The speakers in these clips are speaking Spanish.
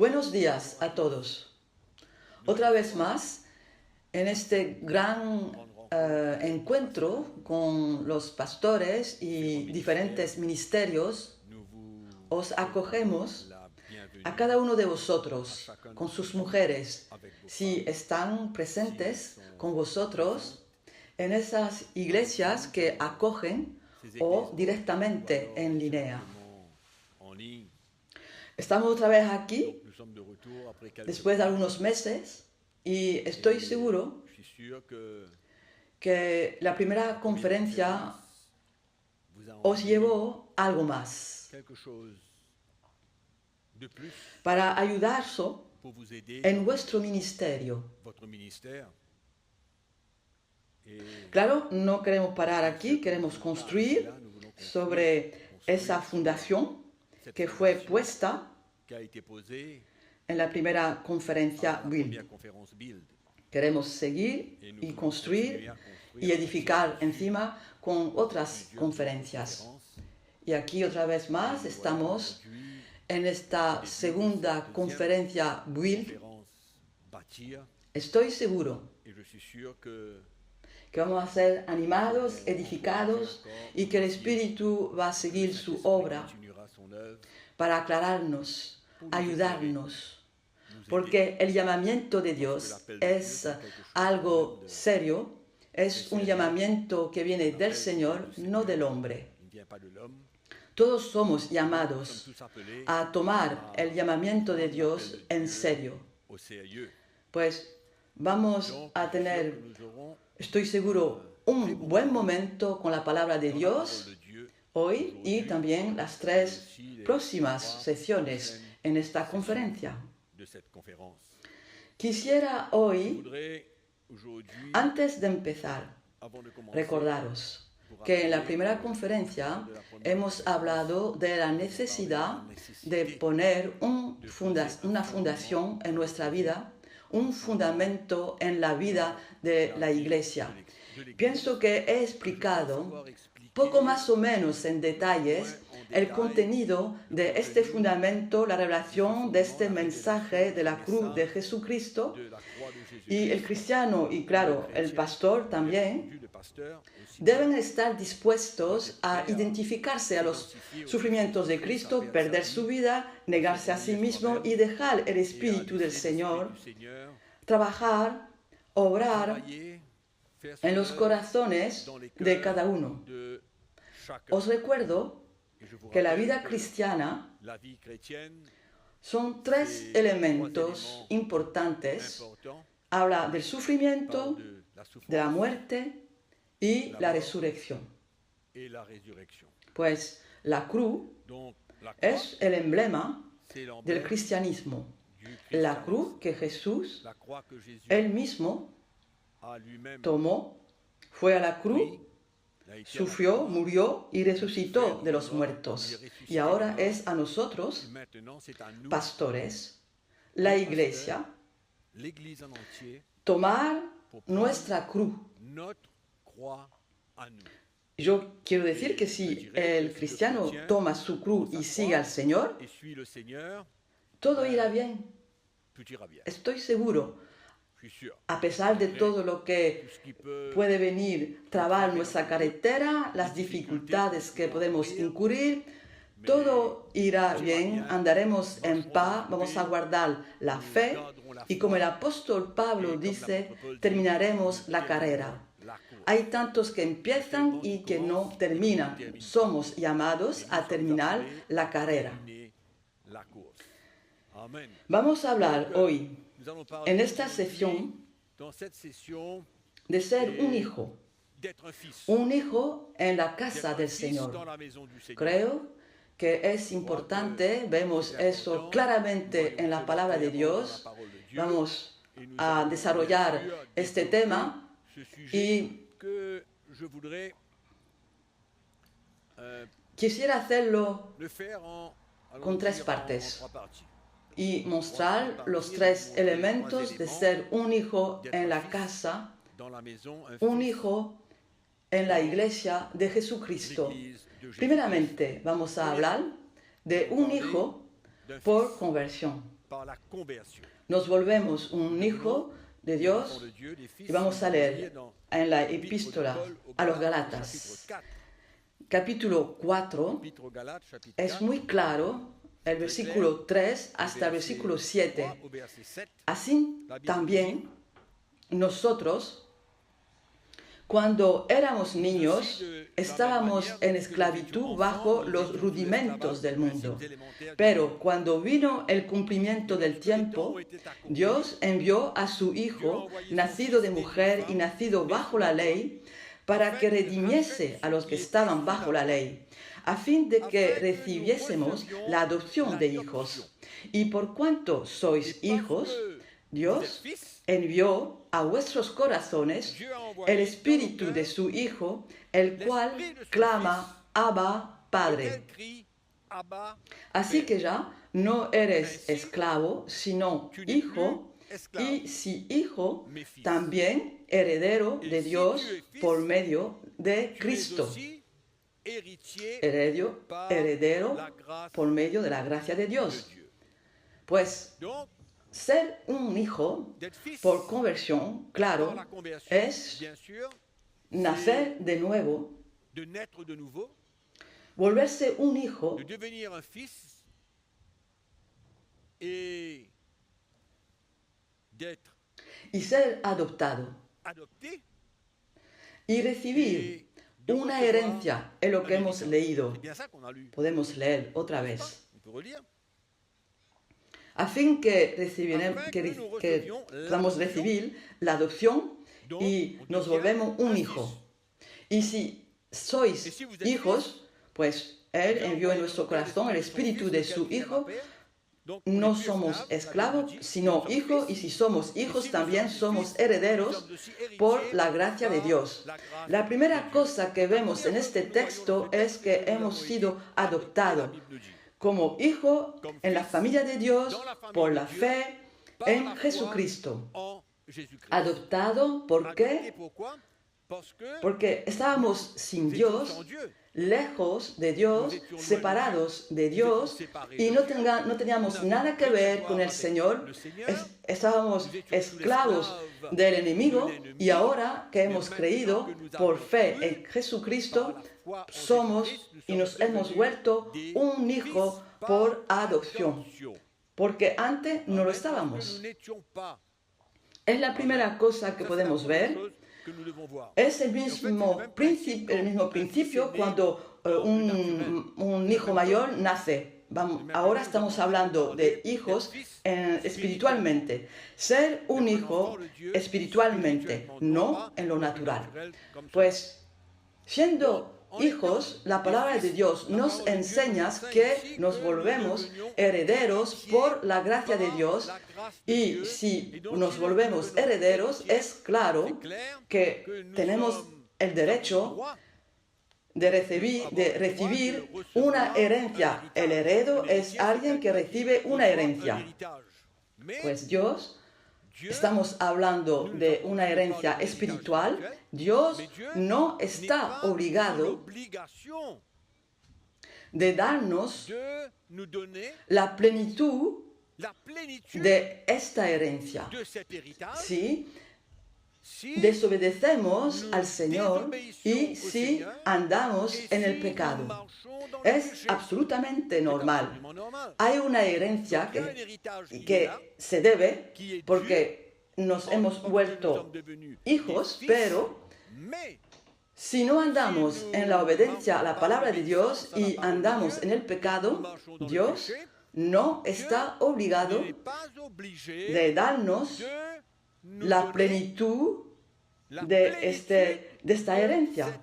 Buenos días a todos. Otra vez más, en este gran encuentro con los pastores y diferentes ministerios, os acogemos a cada uno de vosotros, con sus mujeres, si están presentes con vosotros en esas iglesias que acogen o directamente en línea. Estamos otra vez aquí, después de algunos meses, y estoy seguro que la primera conferencia os llevó algo más para ayudaros en vuestro ministerio. Claro, no queremos parar aquí, queremos construir sobre esa fundación que fue puesta en la primera conferencia Build. Queremos seguir y construir y edificar encima con otras conferencias. Y aquí otra vez más estamos en esta segunda conferencia Build. Estoy seguro que vamos a ser animados, edificados y que el Espíritu va a seguir su obra para aclararnos, ayudarnos, porque el llamamiento de Dios es algo serio, es un llamamiento que viene del Señor, no del hombre. Todos somos llamados a tomar el llamamiento de Dios en serio. Pues vamos a tener, estoy seguro, un buen momento con la palabra de Dios hoy y también las 3 próximas sesiones en esta conferencia. Quisiera hoy, antes de empezar, recordaros que en la primera conferencia hemos hablado de la necesidad de poner una fundación en nuestra vida, un fundamento en la vida de la Iglesia. Pienso que he explicado poco más o menos en detalles el contenido de este fundamento, la revelación de este mensaje de la cruz de Jesucristo, y el cristiano y claro, el pastor también deben estar dispuestos a identificarse a los sufrimientos de Cristo, perder su vida, negarse a sí mismo y dejar el Espíritu del Señor trabajar, obrar en los corazones de cada uno. Os recuerdo que la vida cristiana son 3 elementos importantes. Habla del sufrimiento, de la muerte y la resurrección. Pues la cruz es el emblema del cristianismo. La cruz que Jesús, él mismo, tomó, fue a la cruz, sufrió, murió y resucitó de los muertos. Y ahora es a nosotros, pastores, la Iglesia, tomar nuestra cruz. Yo quiero decir que si el cristiano toma su cruz y sigue al Señor, todo irá bien. Estoy seguro. A pesar de todo lo que puede venir, trabar nuestra carretera, las dificultades que podemos incurrir, todo irá bien, andaremos en paz, vamos a guardar la fe y como el apóstol Pablo dice, terminaremos la carrera. Hay tantos que empiezan y que no terminan. Somos llamados a terminar la carrera. Vamos a hablar hoy, en esta sesión, de ser un hijo en la casa del Señor. Creo que es importante, vemos eso claramente en la palabra de Dios. Vamos a desarrollar este tema y quisiera hacerlo con 3 partes y mostrar los 3 elementos de ser un hijo en la casa, un hijo en la iglesia de Jesucristo. Primeramente, vamos a hablar de un hijo por conversión. nos volvemos un hijo de Dios. Y vamos a leer en la epístola a los Gálatas, capítulo 4, es muy claro, el versículo 3 hasta el versículo 7. Así también nosotros, cuando éramos niños, estábamos en esclavitud bajo los rudimentos del mundo. Pero cuando vino el cumplimiento del tiempo, Dios envió a su Hijo, nacido de mujer y nacido bajo la ley, para que redimiese a los que estaban bajo la ley, a fin de que recibiésemos la adopción de hijos. Y por cuanto sois hijos, Dios envió a vuestros corazones el espíritu de su Hijo, el cual clama, Abba, Padre. Así que ya no eres esclavo, sino hijo, y si hijo, también heredero de Dios por medio de Cristo. Heredero por medio de la gracia de Dios. Pues ser un hijo por conversión, claro, es nacer de nuevo, volverse un hijo y ser adoptado y recibir una herencia en lo que hemos leído. Podemos leer otra vez. A fin que podamos recibir la adopción y nos volvemos un hijo. Y si sois hijos, pues Él envió en nuestro corazón el espíritu de su Hijo. No somos esclavos, sino hijos, y si somos hijos también somos herederos por la gracia de Dios. La primera cosa que vemos en este texto es que hemos sido adoptados como hijo en la familia de Dios por la fe en Jesucristo. Adoptado, ¿por qué? Porque estábamos sin Dios, lejos de Dios, separados de Dios, y no teníamos nada que ver con el Señor. Estábamos esclavos del enemigo, y ahora que hemos creído por fe en Jesucristo, somos y nos hemos vuelto un hijo por adopción, porque antes no lo estábamos. Es la primera cosa que podemos ver. Es el mismo principio cuando un hijo mayor nace. Ahora estamos hablando de hijos espiritualmente. Ser un hijo espiritualmente, no en lo natural. Pues, siendo hijos, la palabra de Dios nos enseña que nos volvemos herederos por la gracia de Dios, y si nos volvemos herederos, es claro que tenemos el derecho de recibir una herencia. El heredero es alguien que recibe una herencia. Pues Dios, estamos hablando de una herencia espiritual. Dios no está obligado de darnos la plenitud de esta herencia. Si desobedecemos al Señor y si andamos en el pecado, es absolutamente normal. Hay una herencia que se debe porque nos hemos vuelto hijos, pero si no andamos en la obediencia a la palabra de Dios y andamos en el pecado, Dios no está obligado de darnos la plenitud de esta herencia.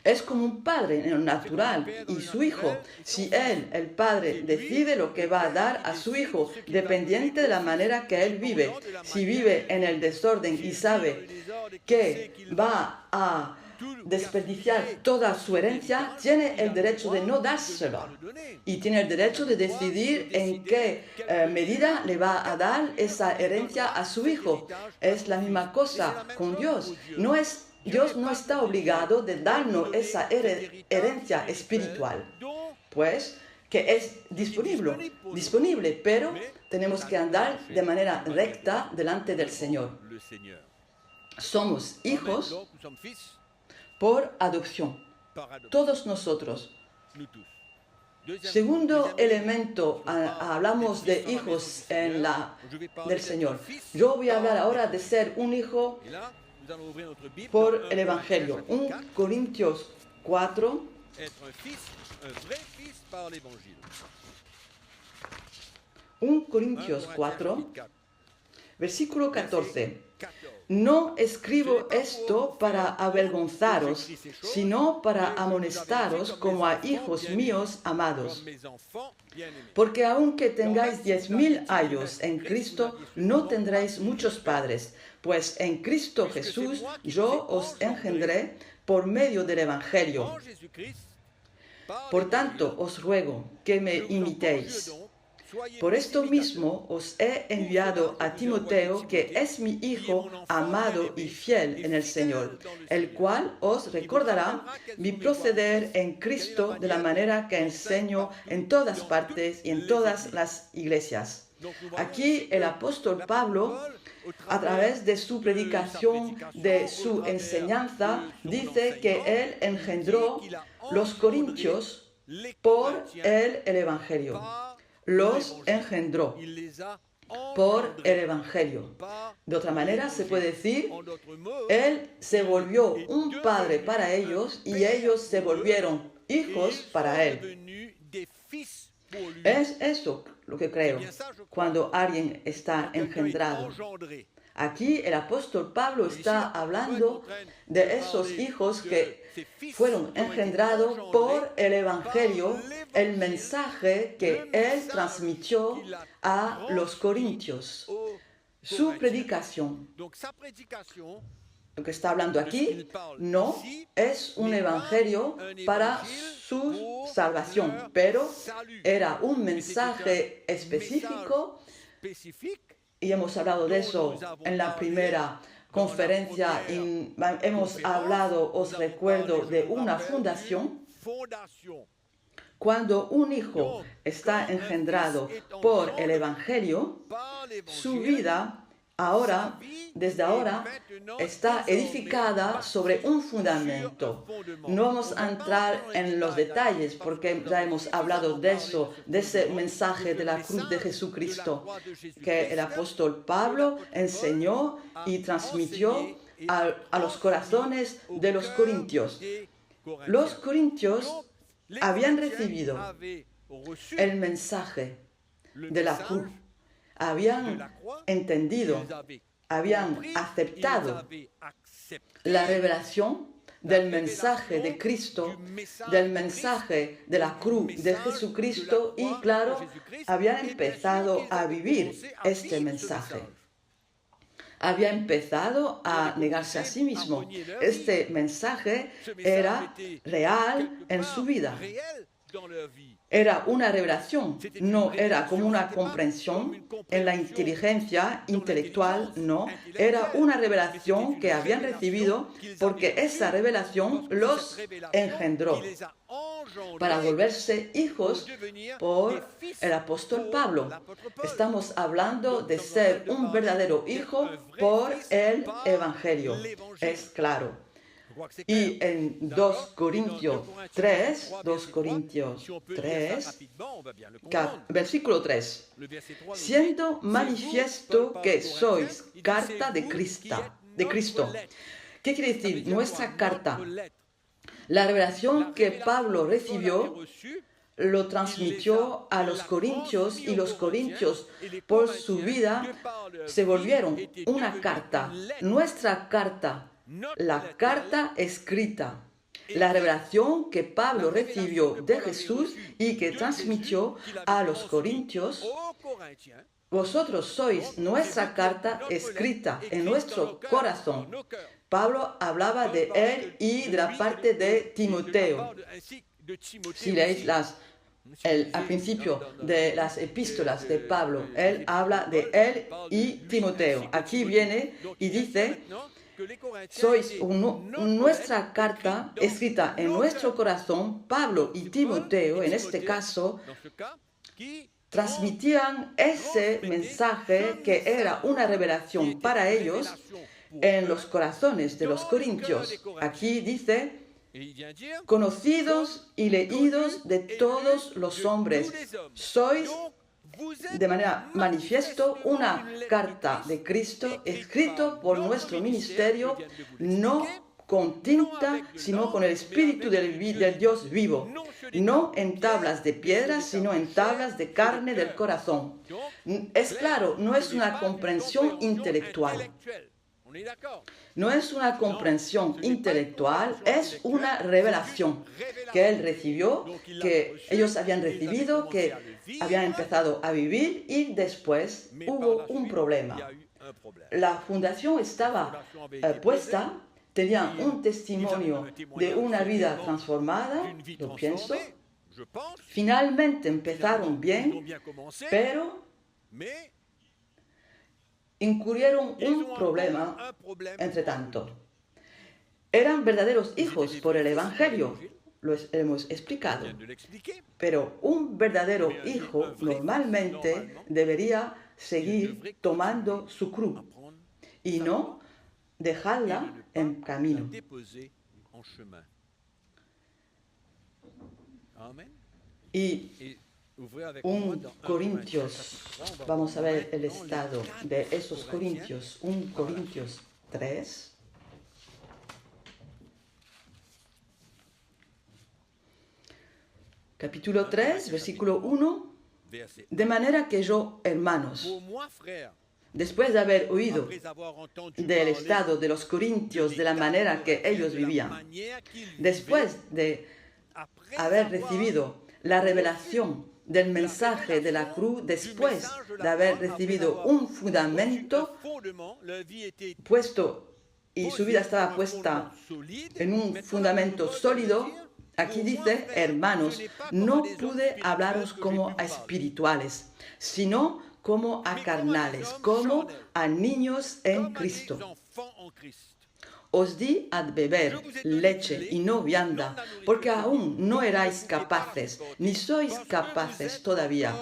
Es como un padre en lo natural y su hijo. Si el padre, decide lo que va a dar a su hijo, dependiente de la manera que él vive, si vive en el desorden y sabe que va a desperdiciar toda su herencia, tiene el derecho de no dárselo y tiene el derecho de decidir en qué medida le va a dar esa herencia a su hijo. Es la misma cosa con Dios. Dios no está obligado de darnos esa herencia espiritual. Pues que es disponible, pero tenemos que andar de manera recta delante del Señor. Somos hijos por adopción, todos nosotros. Segundo elemento, hablamos de hijos del Señor. Yo voy a hablar ahora de ser un hijo por el Evangelio. 1 Corintios 4. 1 Corintios 4, versículo 14. No escribo esto para avergonzaros, sino para amonestaros como a hijos míos amados. Porque aunque tengáis 10.000 años en Cristo, no tendréis muchos padres, pues en Cristo Jesús yo os engendré por medio del Evangelio. Por tanto, os ruego que me imitéis. Por esto mismo os he enviado a Timoteo, que es mi hijo amado y fiel en el Señor, el cual os recordará mi proceder en Cristo de la manera que enseño en todas partes y en todas las iglesias. Aquí el apóstol Pablo, a través de su predicación, de su enseñanza, dice que él engendró los corintios por el Evangelio. Los engendró por el Evangelio. De otra manera se puede decir, él se volvió un padre para ellos y ellos se volvieron hijos para él. Es eso lo que creo, cuando alguien está engendrado. Aquí el apóstol Pablo está hablando de esos hijos que fueron engendrados por el Evangelio, el mensaje que él transmitió a los corintios. Su predicación, lo que está hablando aquí, no es un evangelio para su salvación, pero era un mensaje específico. Y hemos hablado de eso en la primera conferencia. Hemos hablado, os recuerdo, de una fundación. Cuando un hijo está engendrado por el Evangelio, su vida desde ahora, está edificada sobre un fundamento. No vamos a entrar en los detalles porque ya hemos hablado de eso, de ese mensaje de la cruz de Jesucristo que el apóstol Pablo enseñó y transmitió a los corazones de los corintios. Los corintios habían recibido el mensaje de la cruz. Habían entendido, habían aceptado la revelación del mensaje de Cristo, del mensaje de la cruz de Jesucristo y, claro, habían empezado a vivir este mensaje. Había empezado a negarse a sí mismo. Este mensaje era real en su vida. Era una revelación, no era como una comprensión en la inteligencia intelectual, no. Era una revelación que habían recibido porque esa revelación los engendró para volverse hijos por el apóstol Pablo. Estamos hablando de ser un verdadero hijo por el Evangelio, es claro. Y en 2 Corintios 3, versículo 3, siendo manifiesto que sois carta de Cristo. ¿Qué quiere decir? Nuestra carta. La revelación que Pablo recibió lo transmitió a los corintios y los corintios por su vida se volvieron una carta, nuestra carta. La carta escrita, la revelación que Pablo recibió de Jesús y que transmitió a los corintios. Vosotros sois nuestra carta escrita en nuestro corazón. Pablo hablaba de él y de la parte de Timoteo. Si leéis al principio de las epístolas de Pablo, él habla de él y Timoteo. Aquí viene y dice Sois nuestra carta escrita en nuestro corazón. Pablo y Timoteo, en este caso, transmitían ese mensaje que era una revelación para ellos en los corazones de los corintios. Aquí dice, conocidos y leídos de todos los hombres, sois de manera manifiesto una carta de Cristo escrito por nuestro ministerio, no con tinta, sino con el Espíritu del Dios vivo, no en tablas de piedra, sino en tablas de carne del corazón. Es claro, no es una comprensión intelectual. No es una comprensión intelectual, es una revelación que él recibió, que ellos habían recibido, que habían empezado a vivir y después hubo un problema. La fundación estaba puesta, tenían un testimonio de una vida transformada, yo pienso. Finalmente empezaron bien, pero incurrieron un problema entre tanto. Eran verdaderos hijos por el Evangelio, lo hemos explicado. Pero un verdadero hijo normalmente debería seguir tomando su cruz y no dejarla en camino. Y Corintios, vamos a ver el estado de esos Corintios, 1 Corintios 3. Capítulo 3, versículo 1. De manera que yo, hermanos, después de haber oído del estado de los corintios, de la manera que ellos vivían, después de haber recibido la revelación del mensaje de la cruz, después de haber recibido un fundamento puesto y su vida estaba puesta en un fundamento sólido, aquí dice, hermanos, no pude hablaros como a espirituales, sino como a carnales, como a niños en Cristo. Os di a beber leche y no vianda, porque aún no erais capaces, ni sois capaces todavía,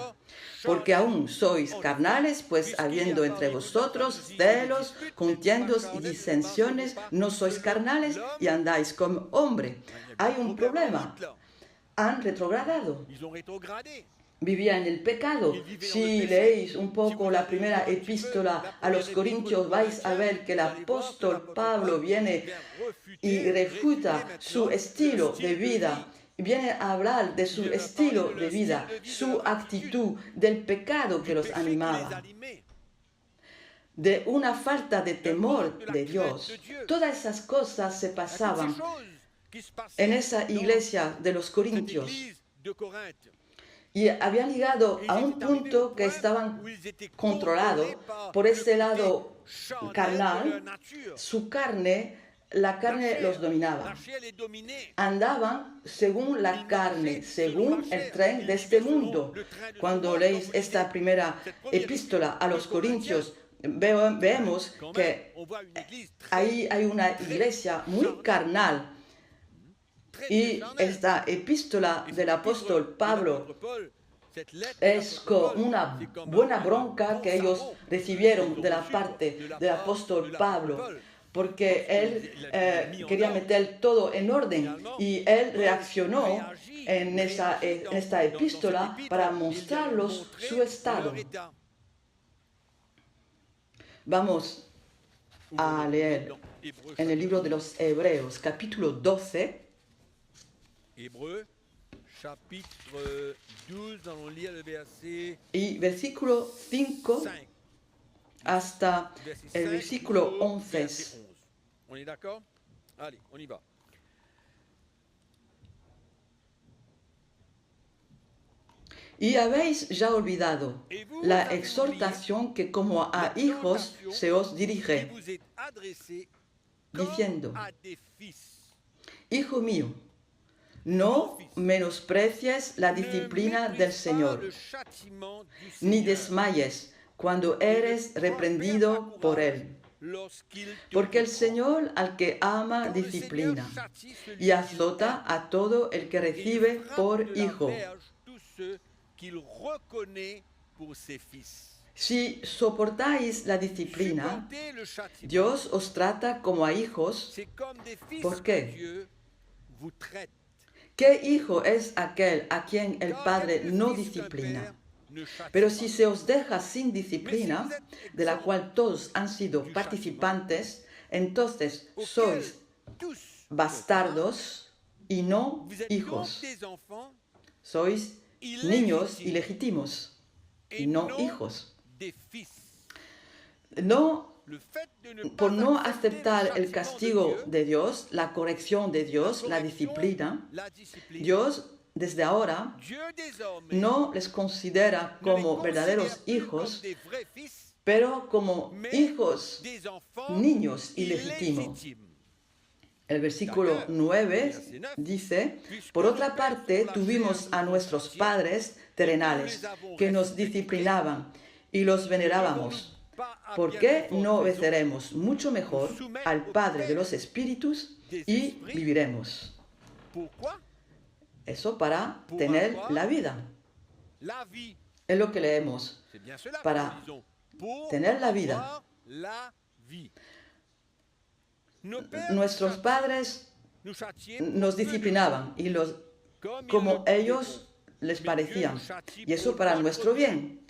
porque aún sois carnales, pues habiendo entre vosotros celos, contiendos y disensiones, no sois carnales y andáis como hombre. Hay un problema. Han retrogradado. Vivía en el pecado. Si leéis un poco la primera epístola a los Corintios, vais a ver que el apóstol Pablo viene y refuta su estilo de vida. Viene a hablar de su estilo de vida, su actitud, del pecado que los animaba, de una falta de temor de Dios. Todas esas cosas se pasaban en esa iglesia de los Corintios. Y habían llegado a un punto que estaban controlados por ese lado carnal. Su carne, la carne los dominaba. Andaban según la carne, según el tren de este mundo. Cuando leéis esta primera epístola a los Corintios, vemos que ahí hay una iglesia muy carnal. Y esta epístola del apóstol Pablo es con una buena bronca que ellos recibieron de la parte del apóstol Pablo, porque él quería meter todo en orden y él reaccionó en esta epístola para mostrarlos su estado. Vamos a leer en el libro de los Hebreos, capítulo 12. Hébreux, chapitre 12, allons lire le verset y versículo 5 hasta el versículo 11. On est d'accord? Allez, on y va. Y habéis ya olvidado la exhortación que como a hijos se os dirige, diciendo, Hijo mío, no menosprecies la disciplina del Señor, ni desmayes cuando eres reprendido por Él. Porque el Señor al que ama disciplina y azota a todo el que recibe por hijo. Si soportáis la disciplina, Dios os trata como a hijos. ¿Por qué? ¿Qué hijo es aquel a quien el Padre no disciplina? Pero si se os deja sin disciplina, de la cual todos han sido participantes, entonces sois bastardos y no hijos. Sois niños ilegítimos y no hijos. Por no aceptar el castigo de Dios, la corrección de Dios, la disciplina, Dios desde ahora no les considera como verdaderos hijos, pero como hijos, niños ilegítimos. El versículo 9 dice: por otra parte, tuvimos a nuestros padres terrenales que nos disciplinaban y los venerábamos. ¿Por qué no obedeceremos mucho mejor al Padre de los Espíritus y viviremos? Eso para tener la vida. Es lo que leemos. Para tener la vida. Nuestros padres nos disciplinaban y como ellos les parecían. Y eso para nuestro bien,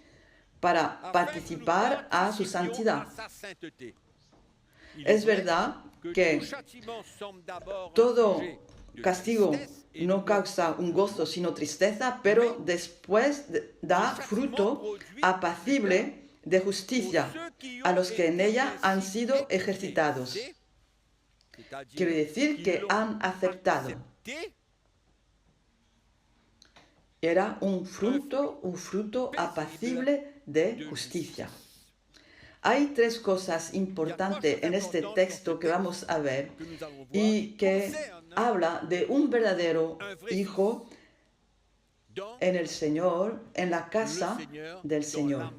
para participar a su santidad. Es verdad que todo castigo no causa un gozo sino tristeza, pero después da fruto apacible de justicia a los que en ella han sido ejercitados. Quiere decir que han aceptado. Era un fruto apacible de justicia. Hay tres cosas importantes en este texto que vamos a ver y que habla de un verdadero hijo en el Señor, en la casa del Señor.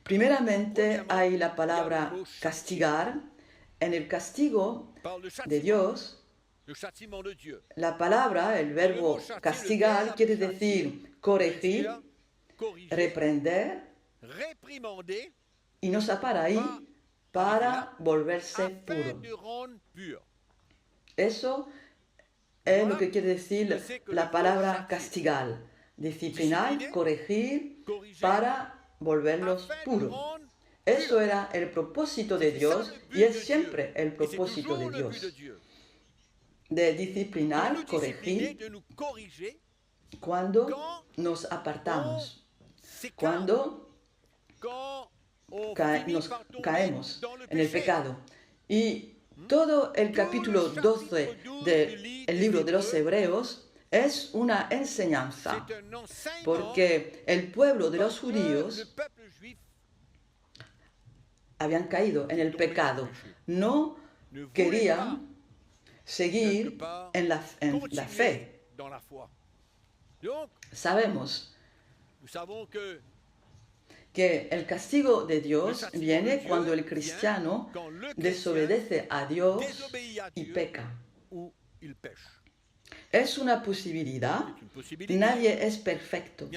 Primeramente hay la palabra castigar. En el castigo de Dios, la palabra, el verbo castigar, quiere decir corregir, reprender, y no se para ahí para volverse puro. Eso es lo que quiere decir la palabra castigar, disciplinar, corregir para volverlos puros. Eso era el propósito de Dios y es siempre el propósito de Dios. De disciplinar, corregir cuando nos apartamos, cuando nos caemos en el pecado. Y todo el capítulo 12 del libro de los Hebreos es una enseñanza, porque el pueblo de los judíos habían caído en el pecado, no querían seguir en la fe. Sabemos que el castigo de Dios viene cuando el cristiano desobedece a Dios y peca. Es una posibilidad. Nadie es perfecto,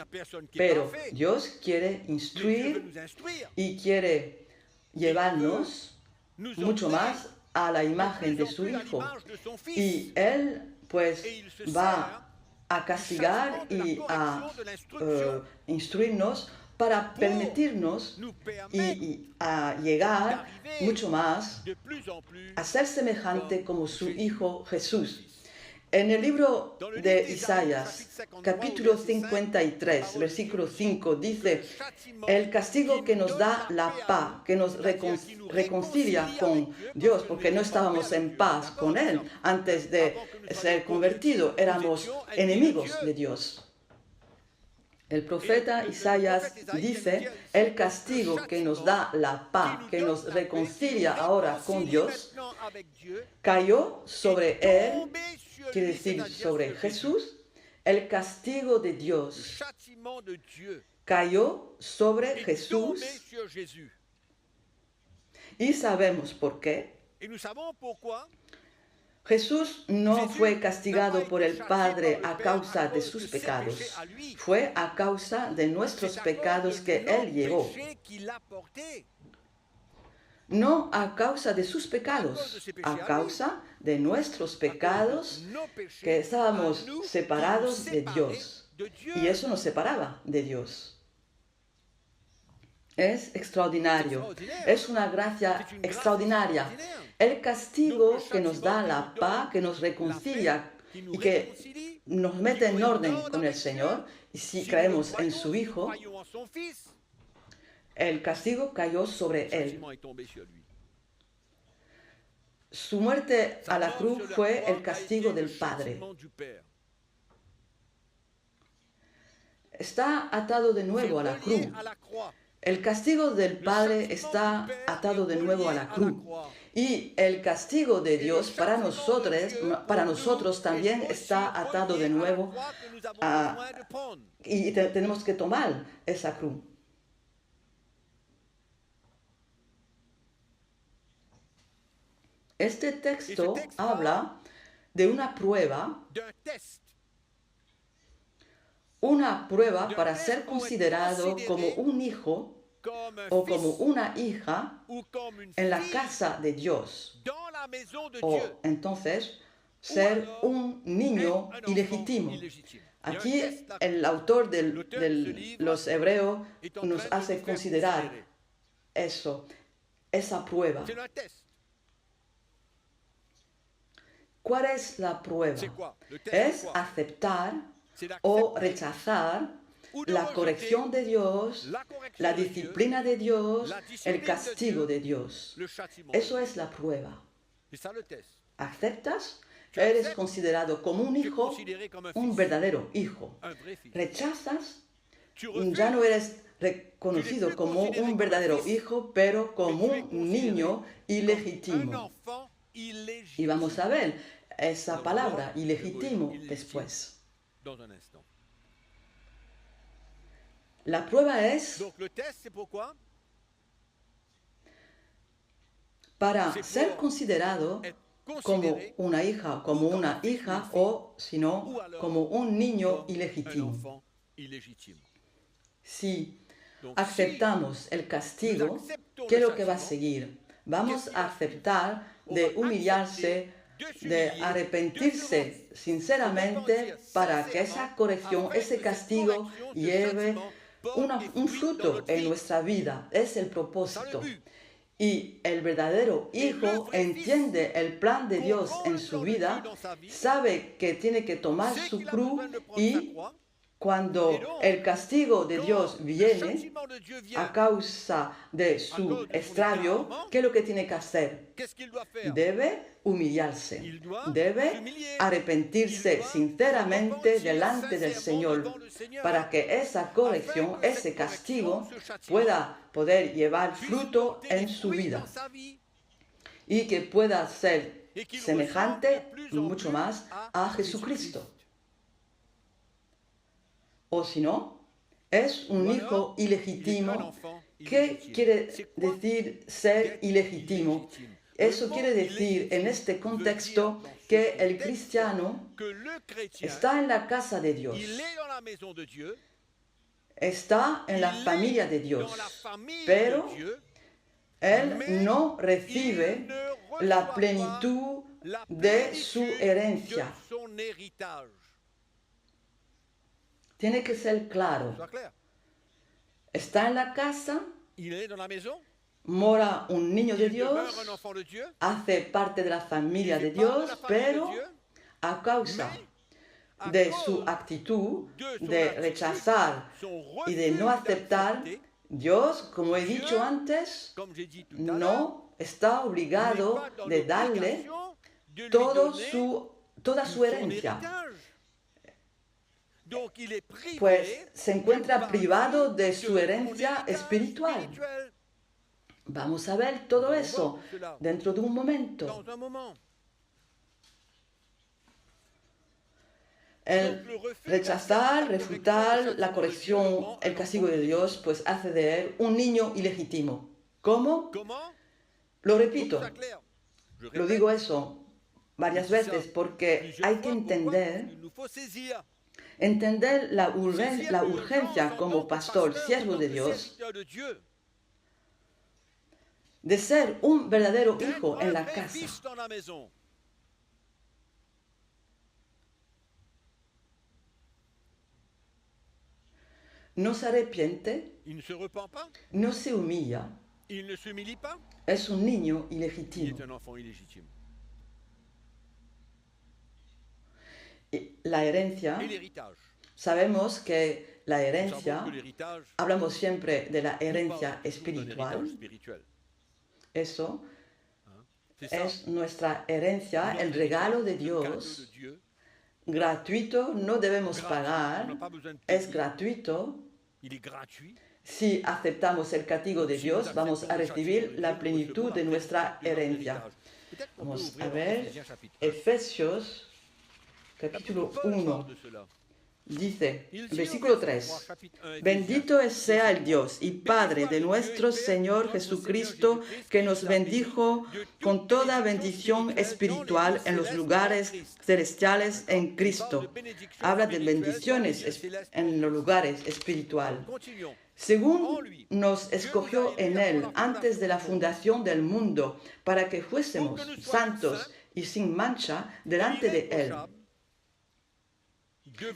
pero Dios quiere instruir y quiere llevarnos mucho más a la imagen de su Hijo. Y Él pues va a castigar y a instruirnos para permitirnos y a llegar mucho más a ser semejante como su Hijo Jesús. En el libro de Isaías, capítulo 53, versículo 5, dice: el castigo que nos da la paz, que nos reconcilia con Dios, porque no estábamos en paz con Él antes de ser convertidos, éramos enemigos de Dios. El profeta Isaías dice: el castigo que nos da la paz, que nos reconcilia ahora con Dios, cayó sobre Él. Quiere decir sobre Jesús. El castigo de Dios cayó sobre Jesús Y sabemos por qué. Et nous savons pourquoi Jesús no fue castigado por el Padre a causa de sus pecados. Fue a causa de nuestros pecados que Él llevó. No a causa de sus pecados, a causa de nuestros pecados que estábamos separados de Dios. Y eso nos separaba de Dios. Es extraordinario, es una gracia extraordinaria. El castigo que nos da la paz, que nos reconcilia y que nos mete en orden con el Señor, y si creemos en su Hijo, el castigo cayó sobre él. Su muerte a la cruz fue el castigo del Padre. Está atado de nuevo a la cruz. El castigo del Padre está atado de nuevo a la cruz. Y el castigo de Dios para nosotros también está atado de nuevo y tenemos que tomar esa cruz. Este texto habla de una prueba para ser considerado como un hijo o como una hija en la casa de Dios, o entonces ser un niño ilegítimo. Aquí el autor de los Hebreos nos hace considerar esa prueba. ¿Cuál es la prueba? Es aceptar o rechazar la corrección de Dios, la disciplina de Dios, el castigo de Dios. Eso es la prueba. ¿Aceptas? Eres considerado como un hijo, un verdadero hijo. ¿Rechazas? Ya no eres reconocido como un verdadero hijo, pero como un niño ilegítimo. Y vamos a ver esa palabra, ilegítimo, después. La prueba es para ser considerado como una hija o, si no, como un niño ilegítimo. Si aceptamos el castigo, ¿qué es lo que va a seguir? Vamos a aceptar de humillarse, de arrepentirse sinceramente para que esa corrección, ese castigo lleve un fruto en nuestra vida. Es el propósito. Y el verdadero hijo entiende el plan de Dios en su vida, sabe que tiene que tomar su cruz y cuando el castigo de Dios viene a causa de su extravío, ¿qué es lo que tiene que hacer? Debe humillarse, debe arrepentirse sinceramente delante del Señor para que esa corrección, ese castigo pueda poder llevar fruto en su vida y que pueda ser semejante mucho más a Jesucristo. O si no, es un hijo ilegítimo. ¿Qué quiere decir ser ilegítimo? Eso quiere decir en este contexto que el cristiano está en la casa de Dios, está en la familia de Dios, pero él no recibe la plenitud de su herencia. Tiene que ser claro. Está en la casa, mora un niño de Dios, hace parte de la familia de Dios, pero a causa de su actitud de rechazar y de no aceptar, Dios, como he dicho antes, no está obligado de darle toda su herencia. Pues se encuentra privado de su herencia espiritual. Vamos a ver todo eso dentro de un momento. El rechazar, refutar la corrección, el castigo de Dios, pues hace de él un niño ilegítimo. ¿Cómo? Lo repito, lo digo eso varias veces porque hay que entender la urgencia como pastor, siervo de Dios, de ser un verdadero hijo en la casa. No se arrepiente, no se humilla, es un niño ilegítimo. Y la herencia, sabemos que la herencia, hablamos siempre de la herencia espiritual. Eso es nuestra herencia, el regalo de Dios, gratuito, no debemos pagar, es gratuito. Si aceptamos el castigo de Dios, vamos a recibir la plenitud de nuestra herencia. Vamos a ver Efesios capítulo 1. Dice, versículo 3, bendito sea el Dios y Padre de nuestro Señor Jesucristo, que nos bendijo con toda bendición espiritual en los lugares celestiales en Cristo. Habla de bendiciones en los lugares espirituales. Según nos escogió en Él antes de la fundación del mundo, para que fuésemos santos y sin mancha delante de Él.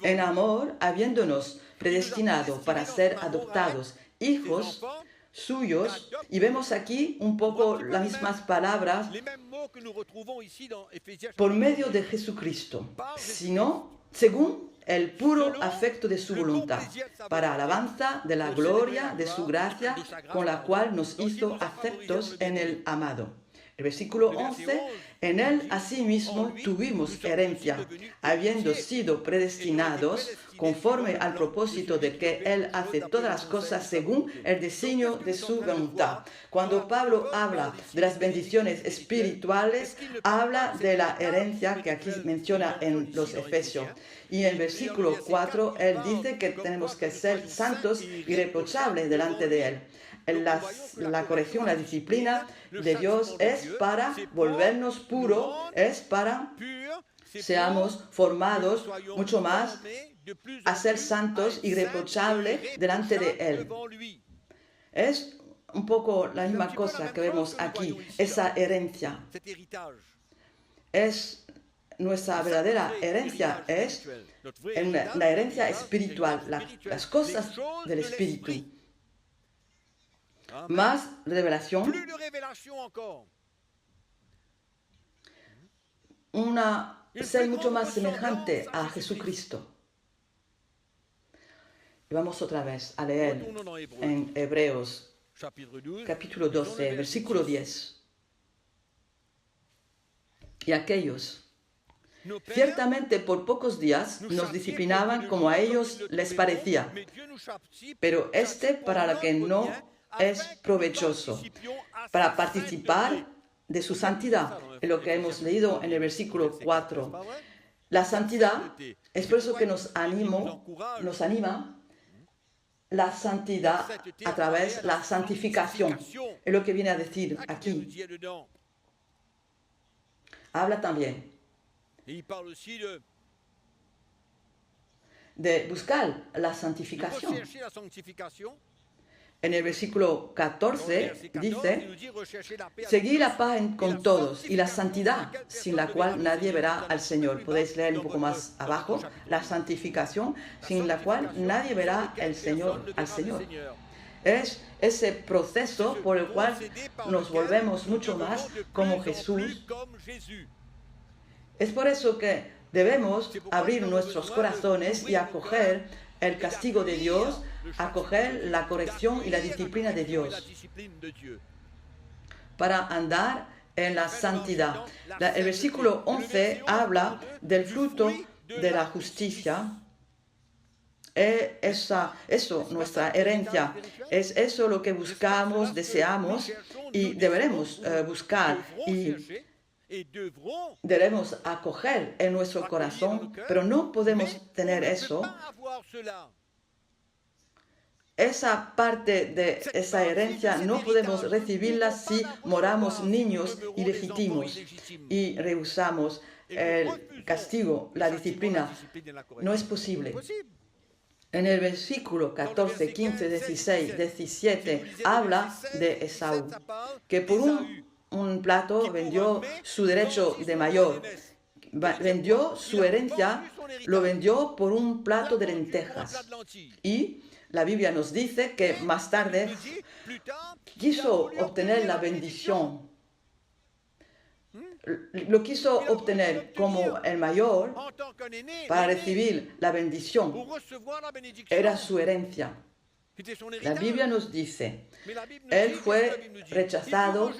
En amor, habiéndonos predestinado para ser adoptados hijos suyos, y vemos aquí un poco las mismas palabras, por medio de Jesucristo, sino según el puro afecto de su voluntad, para alabanza de la gloria de su gracia, con la cual nos hizo aceptos en el amado. El versículo 11, en él asimismo tuvimos herencia, habiendo sido predestinados conforme al propósito de que él hace todas las cosas según el designio de su voluntad. Cuando Pablo habla de las bendiciones espirituales, habla de la herencia que aquí menciona en los Efesios. Y en el versículo 4, él dice que tenemos que ser santos y irreprochables delante de él. La corrección, la disciplina de Dios es para volvernos puros, es para seamos formados mucho más a ser santos y irreprochables delante de Él. Es un poco la misma cosa que vemos aquí, esa herencia. Es nuestra verdadera herencia, es la herencia espiritual, las cosas del Espíritu. Más revelación, ser mucho más semejante a Jesucristo. Y vamos otra vez a leer en Hebreos, capítulo 12, versículo 10. Y aquellos, ciertamente por pocos días nos disciplinaban como a ellos les parecía, pero para la que no es provechoso, para participar de su santidad, en lo que hemos leído en el versículo 4. La santidad es por eso que nos anima la santidad a través de la santificación, es lo que viene a decir aquí. Habla también de buscar la santificación. En el versículo 14 dice, seguid la paz con todos y la santidad, sin la cual nadie verá al Señor. Podéis leer un poco más abajo, la santificación, sin la cual nadie verá al Señor. Es ese proceso por el cual nos volvemos mucho más como Jesús. Es por eso que debemos abrir nuestros corazones y acoger el castigo de Dios, acoger la corrección y la disciplina de Dios para andar en la santidad. El versículo 11 habla del fruto de la justicia. Eso, nuestra herencia, es eso lo que buscamos, deseamos y deberemos buscar y debemos acoger en nuestro corazón, pero no podemos tener eso esa parte de esa herencia no podemos recibirla si moramos niños ilegítimos y rehusamos el castigo, la disciplina. No es posible. En el versículo 14, 15, 16, 17 habla de Esaú, que por un plato vendió su derecho de mayor, vendió su herencia, lo vendió por un plato de lentejas. Y la Biblia nos dice que más tarde quiso obtener la bendición. Lo quiso obtener como el mayor para recibir la bendición. Era su herencia. La Biblia nos dice, él fue rechazado,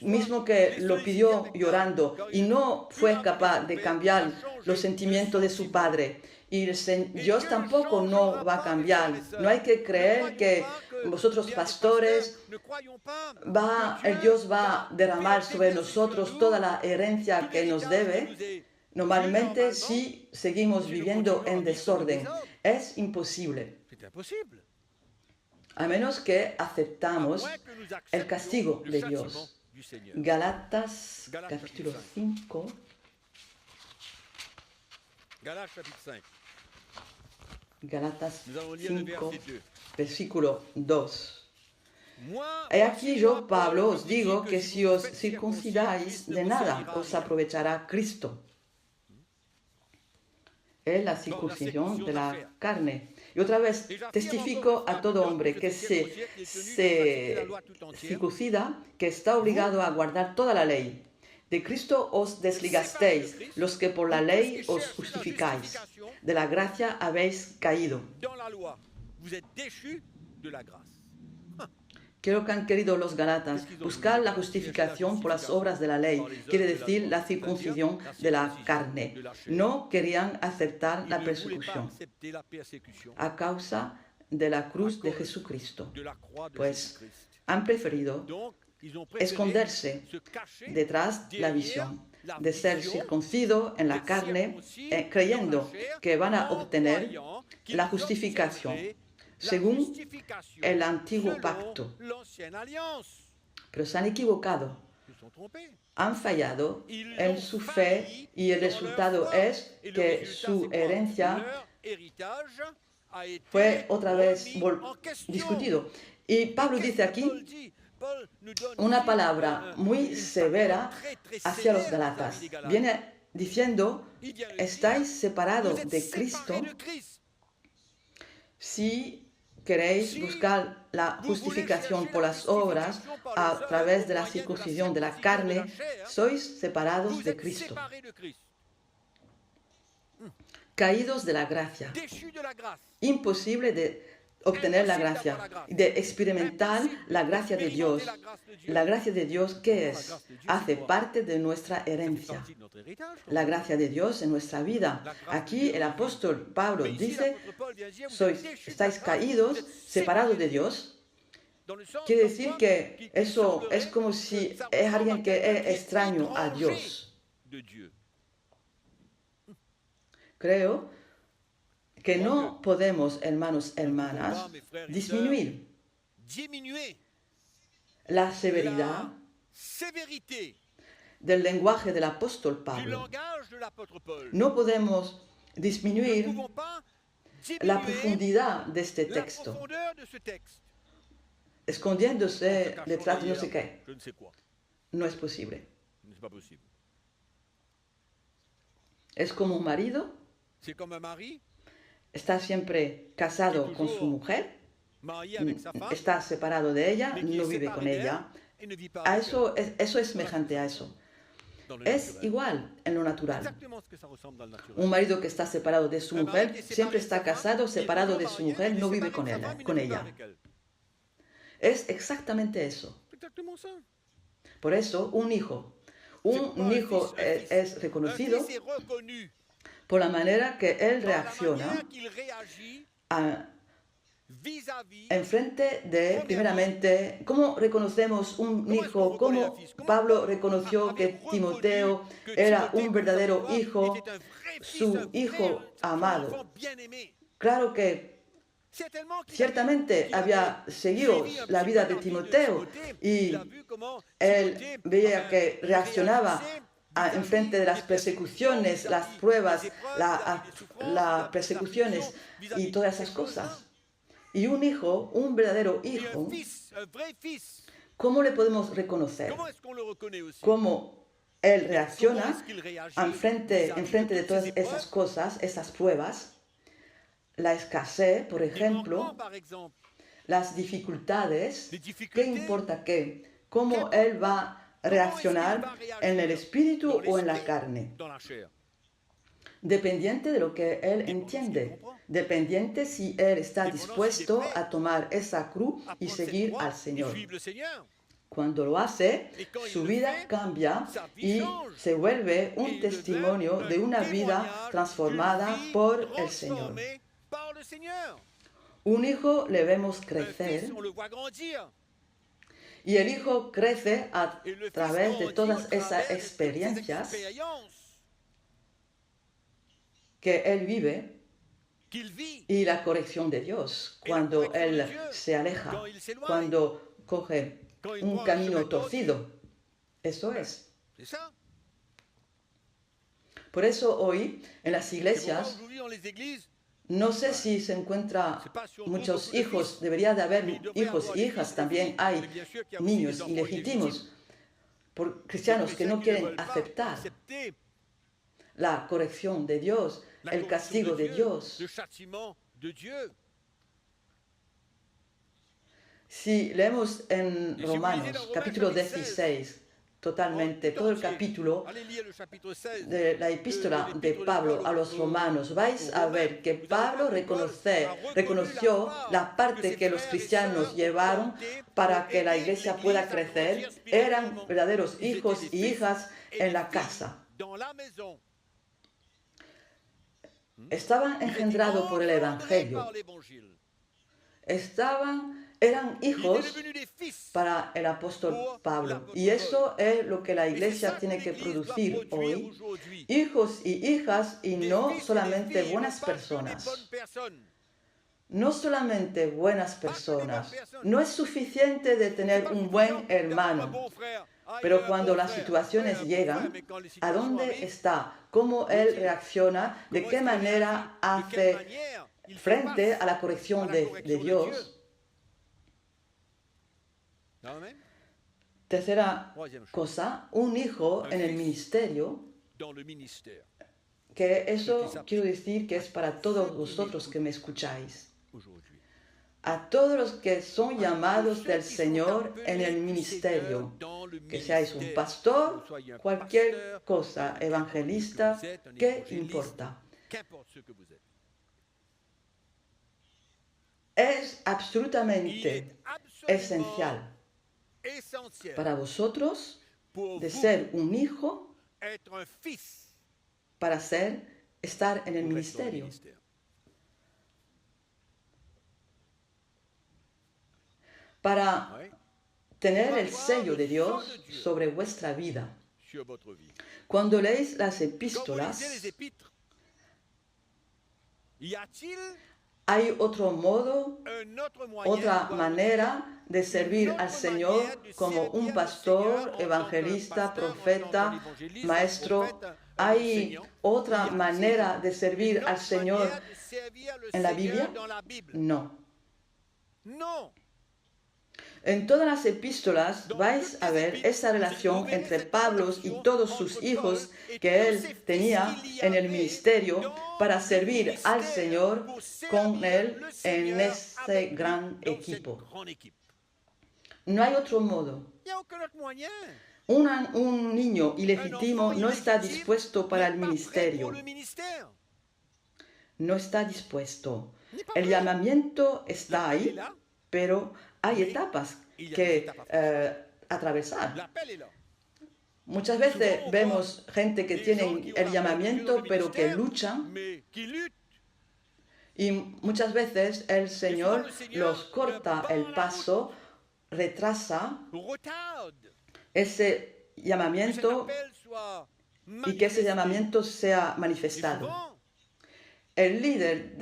mismo que lo pidió llorando, y no fue capaz de cambiar los sentimientos de su padre. Y Dios tampoco no va a cambiar. No hay que creer que vosotros pastores, Dios va a derramar sobre nosotros toda la herencia que nos debe. Normalmente, si seguimos viviendo en desorden, es imposible. A menos que aceptamos el castigo de Dios. Gálatas capítulo 5. Gálatas 5, versículo 2. Y aquí yo, Pablo, os digo que si os circuncidáis, de nada os aprovechará Cristo. Es la circuncisión de la carne. Y otra vez, testifico a todo hombre que se circuncida, que está obligado a guardar toda la ley. De Cristo os desligasteis, los que por la ley os justificáis. De la gracia habéis caído. ¿Qué es lo que han querido los Galatas? Buscar la justificación por las obras de la ley, quiere decir la circuncisión de la carne. No querían aceptar la persecución a causa de la cruz de Jesucristo. Pues han preferido esconderse detrás de la visión de ser circuncido en la carne, creyendo que van a obtener la justificación según el antiguo pacto. Pero se han equivocado, han fallado en su fe y el resultado es que su herencia fue otra vez discutido. Y Pablo dice aquí una palabra muy severa hacia los Galatas. Viene diciendo, estáis separados de Cristo si queréis buscar la justificación por las obras a través de la circuncisión de la carne, sois separados de Cristo. Caídos de la gracia. Imposible de obtener la gracia, de experimentar la gracia de Dios. La gracia de Dios, ¿qué es? Hace parte de nuestra herencia. La gracia de Dios en nuestra vida. Aquí el apóstol Pablo dice, estáis caídos, separados de Dios. Quiere decir que eso es como si es alguien que es extraño a Dios. Creo que no podemos, hermanos, hermanas, disminuir la severidad del lenguaje del apóstol Pablo. No podemos disminuir la profundidad de este texto, escondiéndose detrás de no sé qué. No es posible. Es como un marido. Está siempre casado con su mujer, está separado de ella, no vive con ella. Eso es semejante a eso. Es igual en lo natural. Un marido que está separado de su mujer, siempre está casado, separado de su mujer, no vive con ella. Es exactamente eso. Por eso, un hijo es reconocido por la manera que él reacciona enfrente de, primeramente, cómo reconocemos un hijo, cómo Pablo reconoció que Timoteo era un verdadero hijo, su hijo amado. Claro que Ciertamente había seguido la vida de Timoteo y él veía que reaccionaba en frente de las persecuciones, las pruebas, las persecuciones y todas esas cosas. Y un hijo, un verdadero hijo, ¿cómo le podemos reconocer? ¿Cómo él reacciona en frente de todas esas cosas, esas pruebas? La escasez, por ejemplo, las dificultades, ¿qué importa qué? ¿Cómo él va a reaccionar en el espíritu o en la carne? Dependiente de lo que él entiende, dependiente si él está dispuesto a tomar esa cruz y seguir al Señor. Cuando lo hace, su vida cambia y se vuelve un testimonio de una vida transformada por el Señor. Un hijo le vemos crecer y el hijo crece a través de todas esas experiencias que él vive y la corrección de Dios cuando él se aleja, cuando coge un camino torcido. Eso es. Por eso hoy en las iglesias no sé si se encuentran muchos hijos, debería de haber hijos y hijas, también hay niños ilegítimos, cristianos que no quieren aceptar la corrección de Dios, el castigo de Dios. Si leemos en Romanos, capítulo 16, totalmente, todo el capítulo de la epístola de Pablo a los romanos, vais a ver que Pablo reconoció la parte que los cristianos llevaron para que la iglesia pueda crecer. Eran verdaderos hijos y hijas en la casa. Estaban engendrados por el Evangelio. Eran hijos para el apóstol Pablo. Y eso es lo que la iglesia tiene que producir hoy. Hijos y hijas y no solamente buenas personas. No solamente buenas personas. No es suficiente de tener un buen hermano. Pero cuando las situaciones llegan, ¿a dónde está? ¿Cómo él reacciona? ¿De qué manera hace frente a la corrección de Dios? Tercera cosa, un hijo en el ministerio, que eso quiero decir que es para todos vosotros que me escucháis. A todos los que son llamados del Señor en el ministerio, que seáis un pastor, cualquier cosa, evangelista, ¿qué importa? Es absolutamente esencial para vosotros de ser un hijo para estar en el ministerio. Para tener el sello de Dios sobre vuestra vida. Cuando leéis las epístolas, ¿hay otro modo, otra manera de servir al Señor como un pastor, evangelista, profeta, maestro? ¿Hay otra manera de servir al Señor en la Biblia? No. En todas las epístolas vais a ver esa relación entre Pablo y todos sus hijos que él tenía en el ministerio para servir al Señor con él en ese gran equipo. No hay otro modo. Un niño ilegítimo no está dispuesto para el ministerio. No está dispuesto. El llamamiento está ahí, pero hay etapas que atravesar. Muchas veces vemos gente que tiene el llamamiento, pero que luchan. Y muchas veces el Señor los corta el paso, retrasa ese llamamiento y que ese llamamiento sea manifestado. el líder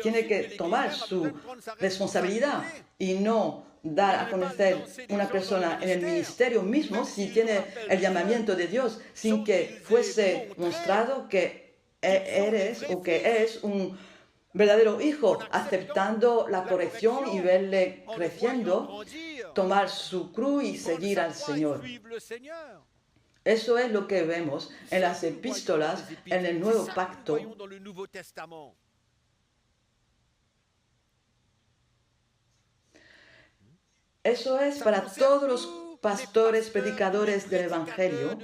tiene que tomar su responsabilidad y no dar a conocer una persona en el ministerio mismo si tiene el llamamiento de Dios sin que fuese mostrado que eres o que es un verdadero hijo, aceptando la corrección y verle creciendo, tomar su cruz y seguir al Señor. Eso es lo que vemos en las epístolas, en el Nuevo Pacto. Eso es para todos los pastores, predicadores del Evangelio,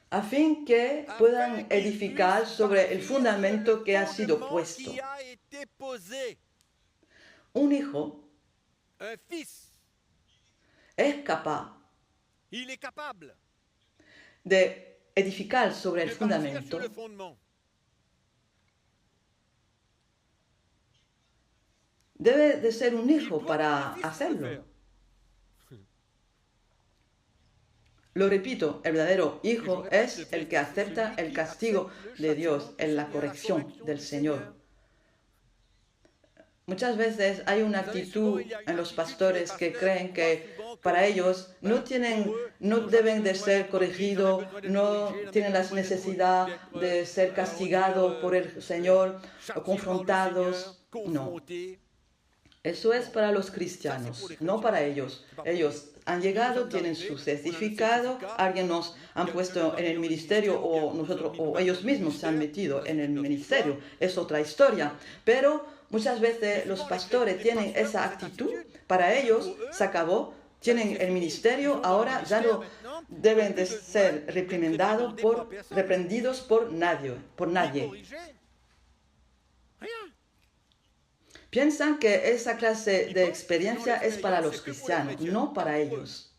a fin que puedan edificar sobre el fundamento que ha sido puesto. Un hijo es capaz de edificar sobre el fundamento debe de ser un hijo para hacerlo. Lo repito, el verdadero hijo es el que acepta el castigo de Dios en la corrección del Señor. Muchas veces hay una actitud en los pastores que creen que para ellos no deben de ser corregidos, no tienen la necesidad de ser castigados por el Señor o confrontados. No. Eso es para los cristianos, no para ellos. Ellos han llegado, tienen su certificado, alguien nos han puesto en el ministerio o ellos mismos se han metido en el ministerio. Es otra historia. Pero muchas veces los pastores tienen esa actitud. Para ellos se acabó, tienen el ministerio, ahora ya no deben de ser reprendidos por nadie. Piensan que esa clase de experiencia es para los cristianos, no para ellos.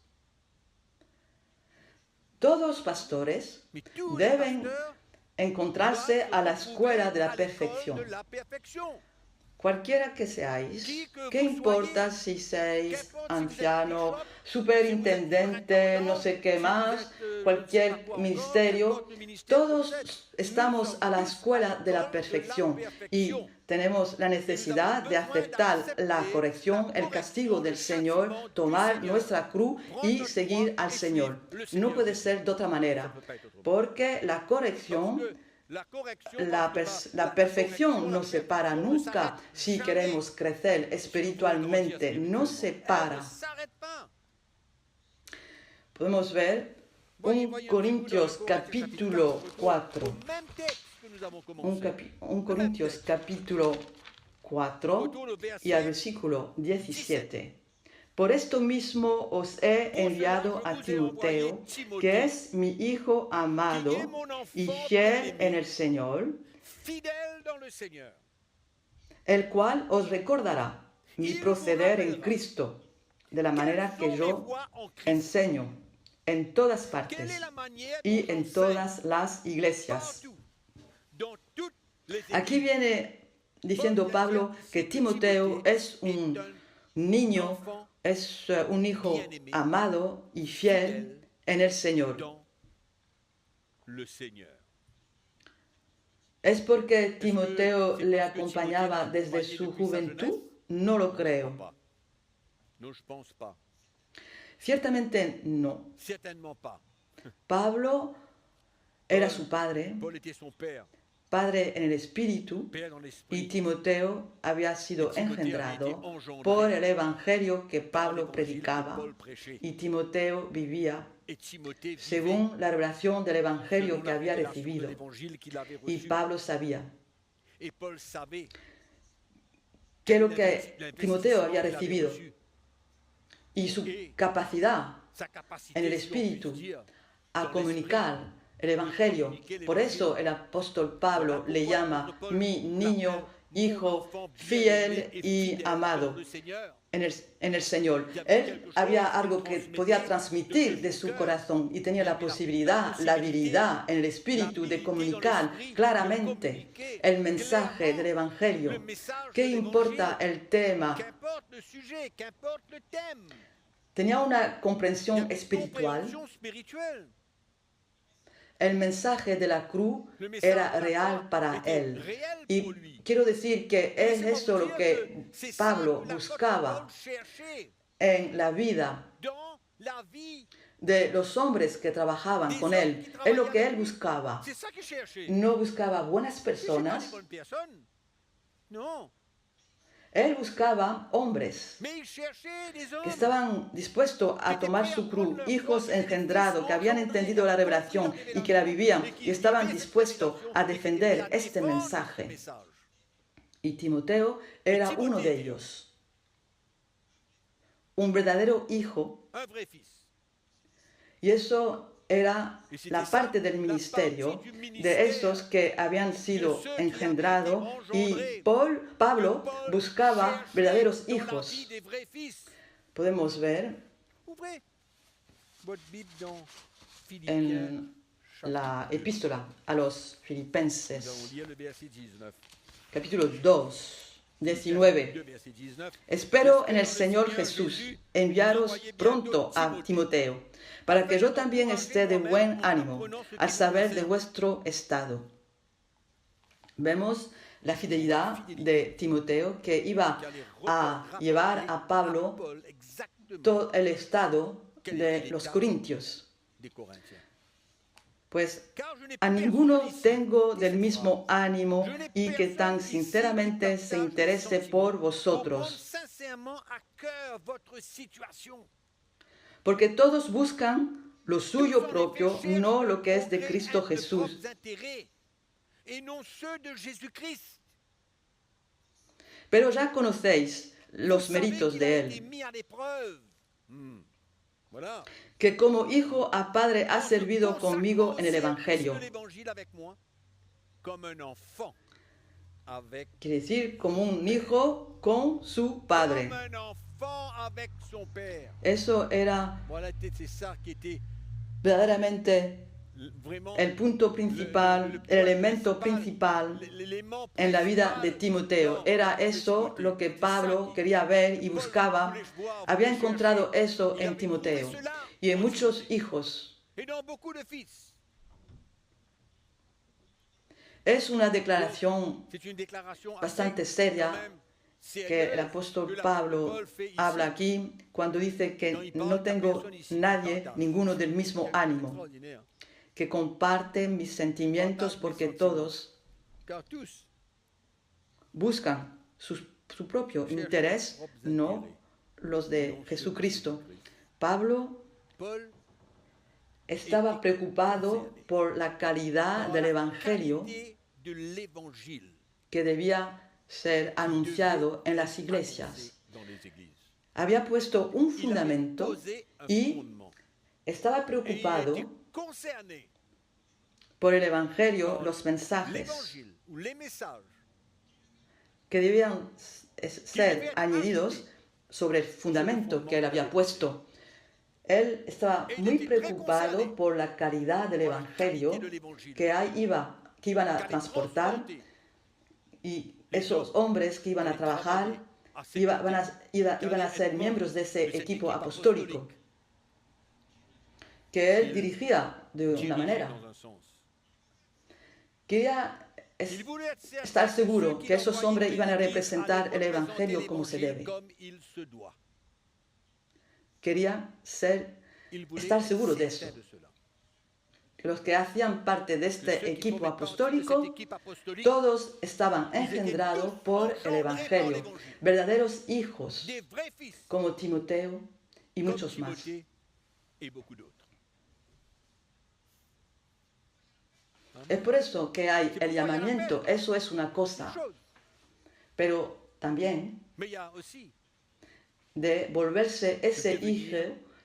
Todos los pastores deben encontrarse a la escuela de la perfección. Cualquiera que seáis, ¿qué importa si seáis anciano, superintendente, no sé qué más, cualquier ministerio? Todos estamos a la escuela de la perfección y tenemos la necesidad de aceptar la corrección, el castigo del Señor, tomar nuestra cruz y seguir al Señor. No puede ser de otra manera, porque la corrección, la perfección no se para nunca si queremos crecer espiritualmente, no se para. Podemos ver 1 Corintios capítulo 4. 1 Corintios capítulo 4 y al versículo 17. Por esto mismo os he enviado a Timoteo, que es mi hijo amado y fiel en el Señor, el cual os recordará mi proceder en Cristo, de la manera que yo enseño en todas partes y en todas las iglesias. Aquí viene diciendo Pablo que Timoteo es un niño, es un hijo amado y fiel en el Señor. ¿Es porque Timoteo le acompañaba desde su juventud? No lo creo. Ciertamente no. Pablo era su padre en el Espíritu, y Timoteo había sido engendrado por el Evangelio que Pablo predicaba, y Timoteo vivía según la revelación del Evangelio que había recibido. Y Pablo sabía que lo que Timoteo había recibido y su capacidad en el Espíritu a comunicar el Evangelio. Por eso el apóstol Pablo le llama mi niño, hijo, fiel y amado en el Señor. Él había algo que podía transmitir de su corazón y tenía la posibilidad, la habilidad en el Espíritu de comunicar claramente el mensaje del Evangelio. ¿Qué importa el tema? Tenía una comprensión espiritual. El mensaje de la cruz era real para él. Y quiero decir que es eso lo que Pablo buscaba en la vida de los hombres que trabajaban con él. Es lo que él buscaba. No buscaba buenas personas. Él buscaba hombres que estaban dispuestos a tomar su cruz, hijos engendrados, que habían entendido la revelación y que la vivían y estaban dispuestos a defender este mensaje. Y Timoteo era uno de ellos, un verdadero hijo. Y eso era la parte del ministerio de esos que habían sido engendrados, y Pablo buscaba verdaderos hijos. Podemos ver en la epístola a los Filipenses, capítulo 2, 19. Espero en el Señor Jesús enviaros pronto a Timoteo, para que yo también esté de buen ánimo al saber de vuestro estado. Vemos la fidelidad de Timoteo, que iba a llevar a Pablo todo el estado de los corintios. Pues a ninguno tengo del mismo ánimo y que tan sinceramente se interese por vosotros. Porque todos buscan lo suyo propio, no lo que es de Cristo Jesús. Pero ya conocéis los méritos de Él, que como hijo a padre ha servido conmigo en el Evangelio. Quiere decir, como un hijo con su padre. Eso era verdaderamente el punto principal, el elemento principal en la vida de Timoteo. Era eso lo que Pablo quería ver y buscaba. Había encontrado eso en Timoteo y en muchos hijos. Es una declaración bastante seria que el apóstol Pablo habla aquí cuando dice que no tengo ninguno del mismo ánimo, que comparte mis sentimientos, porque todos buscan su propio interés, no los de Jesucristo. Pablo estaba preocupado por la calidad del Evangelio que debía ser anunciado en las iglesias. Había puesto un fundamento y estaba preocupado por el Evangelio, los mensajes que debían ser añadidos sobre el fundamento que él había puesto. Él estaba muy preocupado por la calidad del Evangelio que iban a transportar, y esos hombres que iban a trabajar iban a ser miembros de ese equipo apostólico que él dirigía de una manera. Quería estar seguro que esos hombres iban a representar el Evangelio como se debe. Quería estar seguro de eso. Los que hacían parte de este equipo apostólico, todos estaban engendrados por el Evangelio, verdaderos hijos, como Timoteo y muchos más. Es por eso que hay el llamamiento, eso es una cosa, pero también de volverse ese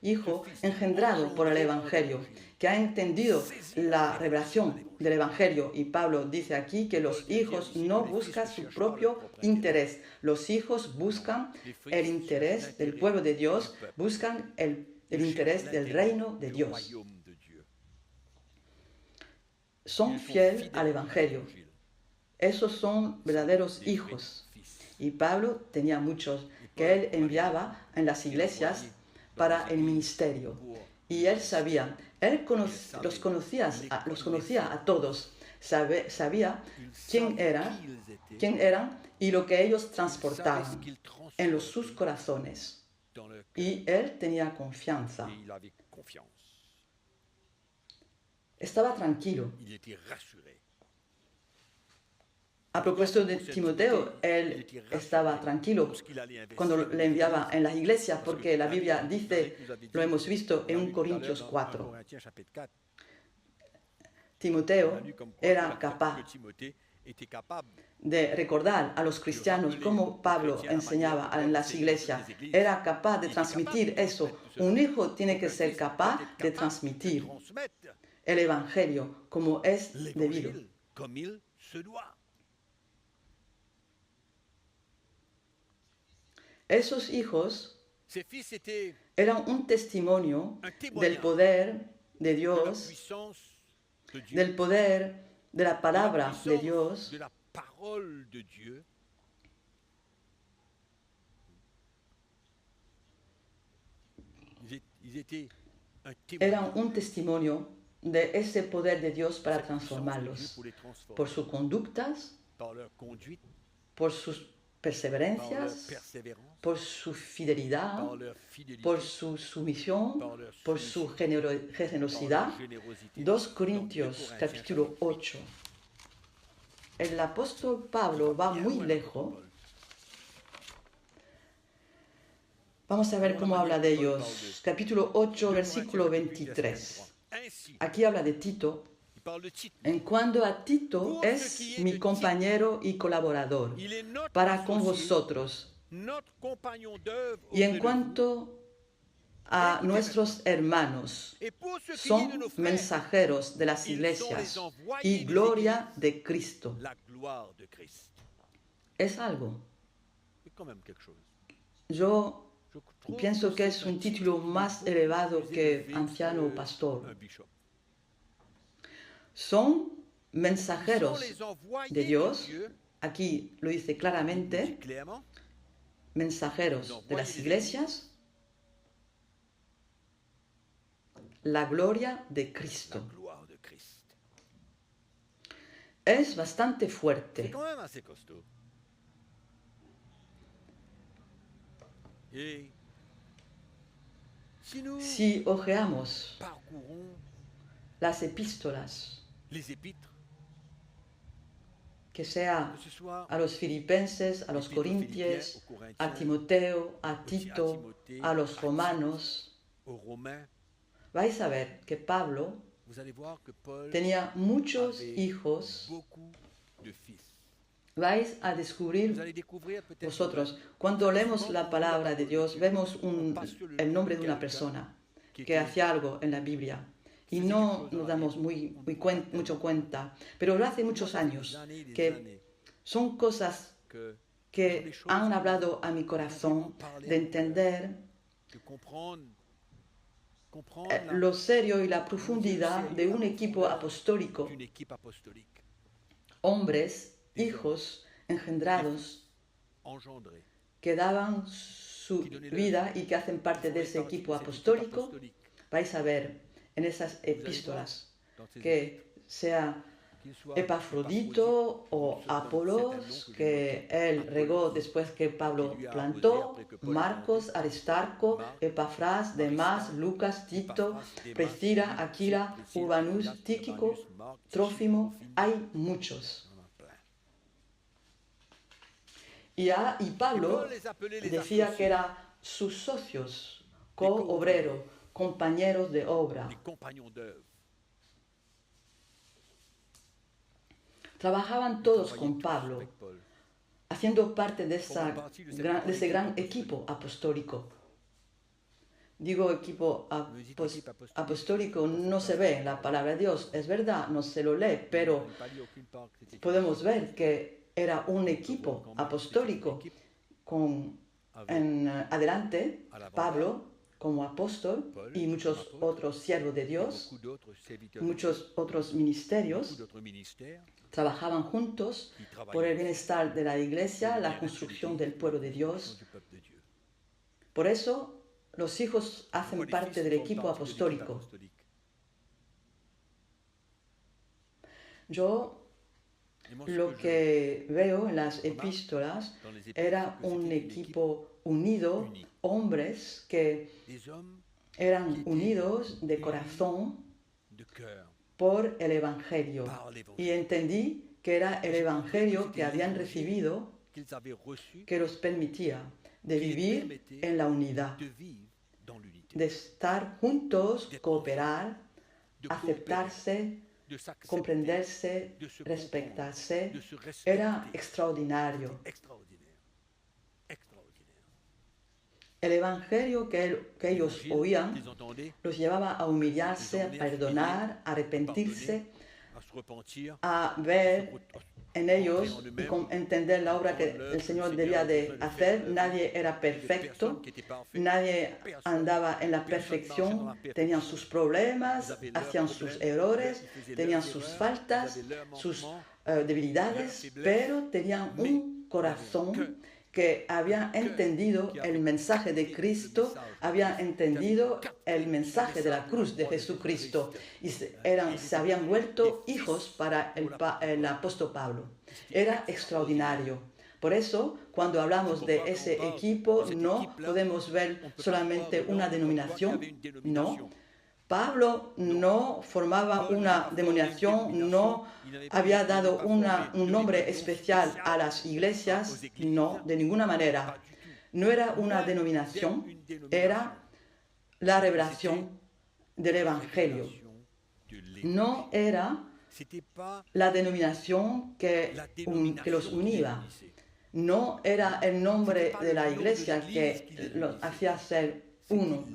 hijo engendrado por el Evangelio, que ha entendido la revelación del Evangelio. Y Pablo dice aquí que los hijos no buscan su propio interés, los hijos buscan el interés del pueblo de Dios, buscan el interés del reino de Dios. Son fieles al Evangelio. Esos son verdaderos hijos. Y Pablo tenía muchos que él enviaba en las iglesias para el ministerio. Y él sabía, los conocía a todos, sabía quién eran y lo que ellos transportaban en sus corazones. Y él tenía confianza. Estaba tranquilo. A propósito de Timoteo, él estaba tranquilo cuando le enviaba en las iglesias, porque la Biblia dice, lo hemos visto en 1 Corintios 4. Timoteo era capaz de recordar a los cristianos cómo Pablo enseñaba en las iglesias. Era capaz de transmitir eso. Un hijo tiene que ser capaz de transmitir el Evangelio como es debido. Esos hijos eran un testimonio del poder de Dios, del poder de la palabra de Dios, eran un testimonio de ese poder de Dios para transformarlos por sus conductas, por sus perseverancias, por su fidelidad, por su sumisión, por su generosidad. 2 Corintios capítulo 8. El apóstol Pablo va muy lejos. Vamos a ver cómo habla de ellos. Capítulo 8, versículo 23. Aquí habla de Tito. En cuanto a Tito, es mi compañero y colaborador para con vosotros. Y en cuanto a nuestros hermanos, son mensajeros de las iglesias y gloria de Cristo. Es algo. Yo pienso que es un título más elevado que anciano o pastor. Son mensajeros de Dios, aquí lo dice claramente, mensajeros de las iglesias, la gloria de Cristo. Es bastante fuerte. Si hojeamos las epístolas, que sea a los filipenses, a los corintios, a Timoteo, a Tito, a los romanos, vais a ver que Pablo tenía muchos hijos. Vais a descubrir vosotros, cuando leemos la palabra de Dios, vemos el nombre de una persona que hacía algo en la Biblia. Y no nos damos mucho cuenta, pero hace muchos años que son cosas que han hablado a mi corazón de entender lo serio y la profundidad de un equipo apostólico. Hombres, hijos engendrados que daban su vida y que hacen parte de ese equipo apostólico. Vais a ver en esas epístolas, que sea Epafrodito o Apolos, que él regó después que Pablo plantó, Marcos, Aristarco, Epafras, Demas, Lucas, Tito, Priscila, Aquila, Urbanus, Tíquico, Trófimo, hay muchos. Y Pablo decía que eran sus socios, co-obreros, compañeros de obra. Trabajaban todos con Pablo, haciendo parte de ese gran equipo apostólico. Digo equipo apostólico, no se ve en la palabra de Dios, es verdad, no se lo lee, pero podemos ver que era un equipo apostólico adelante Pablo como apóstol y muchos otros siervos de Dios, muchos otros ministerios trabajaban juntos por el bienestar de la iglesia, la construcción del pueblo de Dios. Por eso los hijos hacen parte del equipo apostólico. Yo lo que veo en las epístolas era un equipo unido, hombres que eran unidos de corazón por el Evangelio. Y entendí que era el Evangelio que habían recibido que los permitía de vivir en la unidad, de estar juntos, cooperar, aceptarse, comprenderse, respetarse. Era extraordinario. El Evangelio que ellos oían los llevaba a humillarse, a perdonar, a arrepentirse, a ver en ellos y entender la obra que el Señor debía de hacer. Nadie era perfecto, nadie andaba en la perfección, tenían sus problemas, hacían sus errores, tenían sus faltas, sus debilidades, pero tenían un corazón que había entendido el mensaje de Cristo, había entendido el mensaje de la cruz de Jesucristo y se habían vuelto hijos para el apóstol Pablo. Era extraordinario. Por eso, cuando hablamos de ese equipo, no podemos ver solamente una denominación, no. Pablo no formaba una denominación, no había dado un nombre especial a las iglesias, no, de ninguna manera. No era una denominación, era la revelación del Evangelio. No era la denominación que los unía. No era el nombre de la iglesia que los hacía ser uno.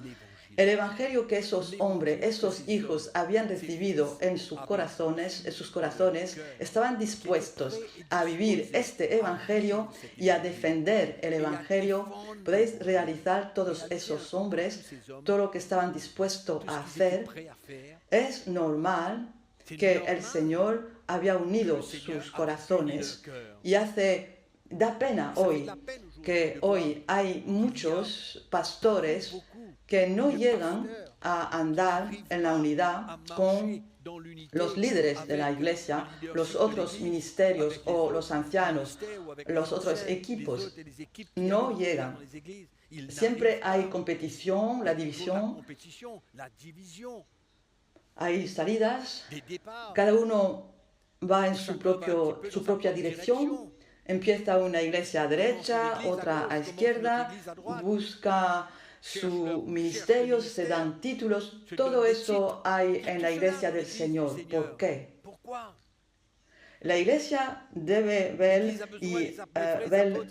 El evangelio que esos hombres, esos hijos habían recibido en sus corazones, estaban dispuestos a vivir este evangelio y a defender el evangelio. Podéis realizar todos esos hombres, todo lo que estaban dispuestos a hacer. Es normal que el Señor había unido sus corazones y da pena hoy que hoy hay muchos pastores que no llegan a andar en la unidad con los líderes de la iglesia, los otros ministerios o los ancianos, los otros equipos. No llegan. Siempre hay competición, la división. Hay salidas. Cada uno va en su propia dirección. Empieza una iglesia a derecha, otra a izquierda, busca su ministerio, se dan títulos. Todo eso hay en la iglesia del Señor. ¿Por qué? La iglesia debe ver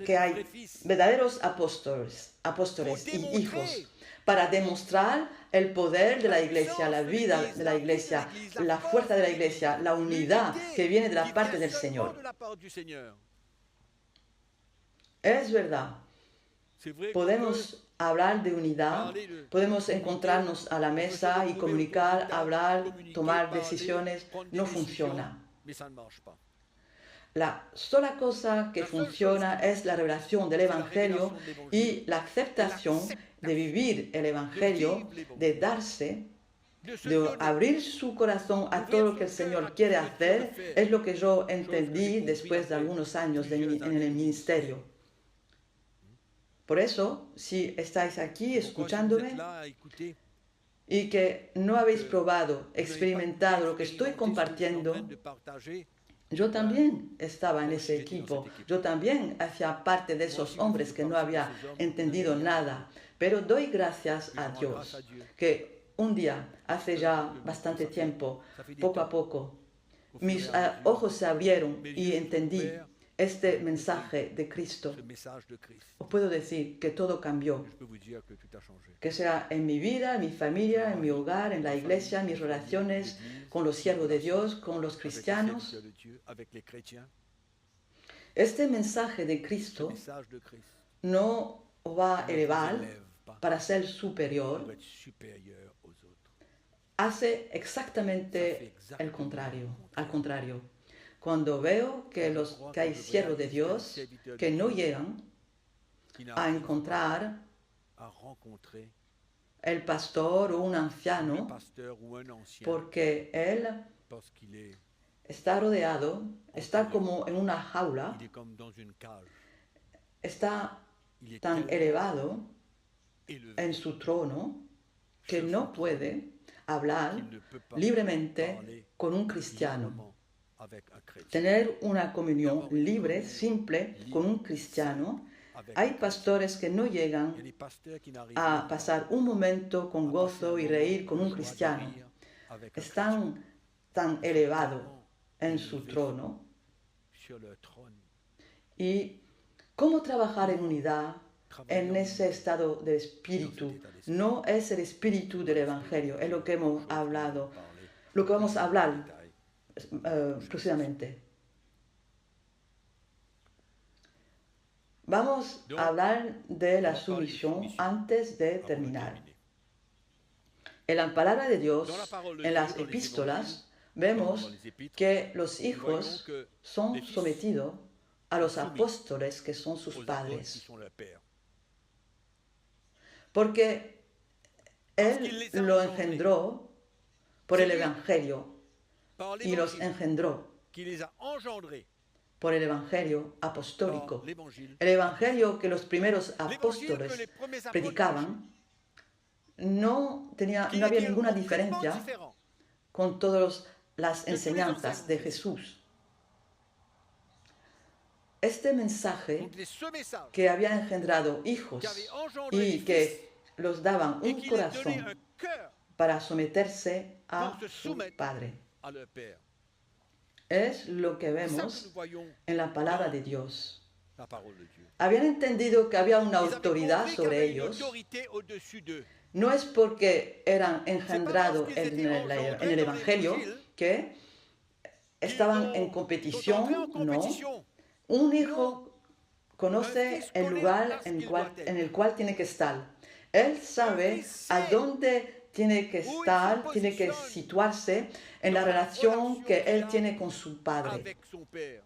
que hay verdaderos apóstoles y hijos para demostrar el poder de la iglesia, la vida de la iglesia, la fuerza de la iglesia, la unidad que viene de la parte del Señor. Es verdad. Podemos hablar de unidad, podemos encontrarnos a la mesa y comunicar, hablar, tomar decisiones. No funciona. La sola cosa que funciona es la revelación del Evangelio y la aceptación de vivir el Evangelio, de darse, de abrir su corazón a todo lo que el Señor quiere hacer. Es lo que yo entendí después de algunos años en el ministerio. Por eso, si estáis aquí escuchándome y que no habéis probado, experimentado lo que estoy compartiendo, yo también estaba en ese equipo, yo también hacía parte de esos hombres que no había entendido nada, pero doy gracias a Dios que un día, hace ya bastante tiempo, poco a poco, mis ojos se abrieron y entendí este mensaje de Cristo. Os puedo decir que todo cambió, que sea en mi vida, en mi familia, en mi hogar, en la iglesia, en mis relaciones con los siervos de Dios, con los cristianos. Este mensaje de Cristo no os va a elevar para ser superior, hace exactamente el contrario, al contrario. Cuando veo que hay siervos de Dios que no llegan a encontrar el pastor o un le anciano, pasteur ou un ancien, porque él parce qu'il est, está rodeado, está como en una jaula, il est comme dans une cage. está Il est tan tellement elevado élevé en su trono que sur no son puede hablar qu'il ne peut pas libremente parler con un cristiano, librement avec un chrétien. tener una comunión libre, simple, con un cristiano. Hay pastores que no Il y a llegan des pasteurs qui n'arrivent a même pasar un momento con pas à passer un gozo y moment reír con de un joie, de cristiano. rire avec un chrétien. Están tan elevados en su trono. Sur le trône, ¿Y cómo trabajar en unidad en travaillant ese estado de espíritu? No es el espíritu del Evangelio, es lo que hemos hablado, parler lo que vamos a hablar détail. próximamente. Vamos a hablar de la sumisión antes de Avant de terminar. terminer. En la palabra de Dios, Dans la parole de en Dieu, las dans les epístolas, dans vemos les épîtres, que los voyons hijos que son les fils sometidos a los sont soumis apóstoles que son sus aux apôtres qui padres. sont leurs pères. Porque Parce qu'il Él les a lo engendrés. engendró por el C'est lui, Evangelio par y los l'évangile, engendró qui les a engendrés por el Evangelio par apostólico. l'évangile. El Evangelio que los primeros L'évangile que apóstoles les premiers apôtres predicaban no qui había était ninguna aucunement diferencia différent. con todas las enseñanzas de Jesús. Este mensaje Donc ce message que había engendrado hijos qui avait engendré y les fils que los daban et un qui les donnait corazón un cœur para someterse a pour se su soumettre Padre. à leur père. Es lo que C'est ça que vemos nous voyons en la palabra de Dios. la parole de Dieu. Habían entendido que había una Ils avaient autoridad compris qu'il y sobre avait une ellos. autorité au-dessus d'eux. No es porque eran engendrados parce qu'ils en étaient el engendrés Evangelio dans l'Évangile que Ils estaban ont- en sont entrés competición, en no. compétition. Un hijo conoce fils el connaît lugar la place qu'il doit être. en el cual tiene que estar. Él sabe fils a sait dónde tiene que où il estar, se tiene que positionne situarse en la dans la relación relation que qu'il él a tiene con su padre. avec son père.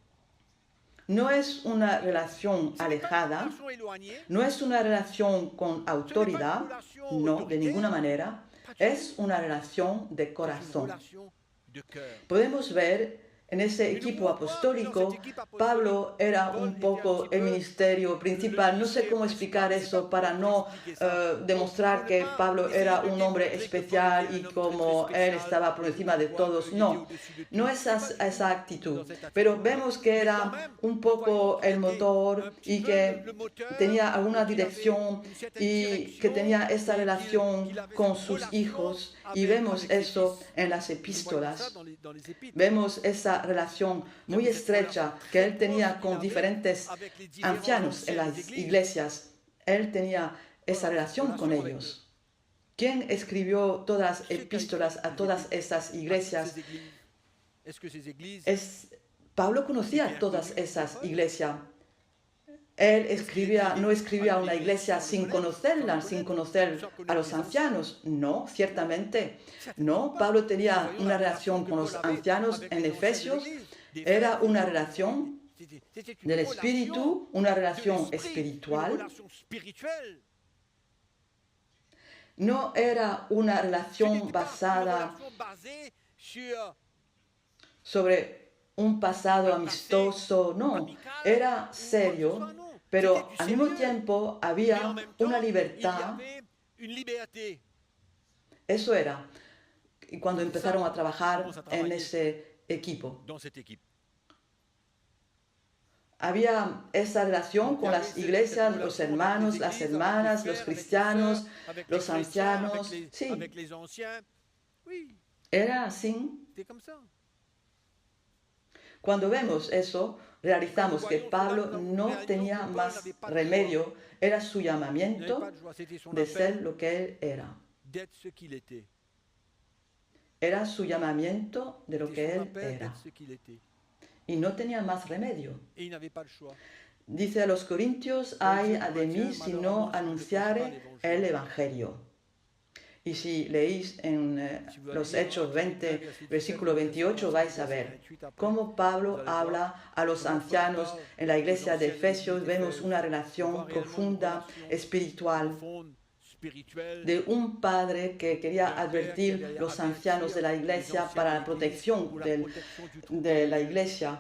No es una relación Ce n'est pas une alejada, relation éloignée, no es una relación con autoridad, no, de ninguna manera. Es una relación de c'est une corazón. relation de cœur. Podemos ver en ese equipo apostólico, Pablo era un poco el ministerio principal. No sé cómo explicar eso para no demostrar que Pablo era un hombre especial y como él estaba por encima de todos. No, no es esa actitud. Pero vemos que era un poco el motor y que tenía alguna dirección y que tenía esta relación con sus hijos. Y vemos eso en las epístolas. Vemos esa relación muy estrecha que él tenía con diferentes ancianos en las iglesias. Él tenía esa relación con ellos. ¿Quién escribió todas las epístolas a todas esas iglesias? Pablo conocía todas esas iglesias. Él no escribía a una iglesia sin conocerla, sin conocer a los ancianos. No, ciertamente. No, Pablo tenía una relación con los ancianos en Efesios. Era una relación del Espíritu, una relación espiritual. No era una relación basada sobre un pasado amistoso, no. Era serio, pero al mismo tiempo había una libertad. Eso era. Y cuando empezaron a trabajar en ese equipo. Había esa relación con las iglesias, los hermanos, las hermanas, los cristianos, los ancianos. Sí, era así. Cuando vemos eso, realizamos que Pablo no tenía más remedio, era su llamamiento de ser lo que él era. Era su llamamiento de lo que él era. Y no tenía más remedio. Dice a los Corintios, ay de mí si no anunciare el Evangelio. Y si leéis en los Hechos 20, versículo 28, vais a ver cómo Pablo habla a los ancianos en la iglesia de Efesios. Vemos una relación profunda, espiritual. spirituel de un padre que quería advertir los ancianos de la iglesia para la protección pour la protection du troupeau, de la iglesia,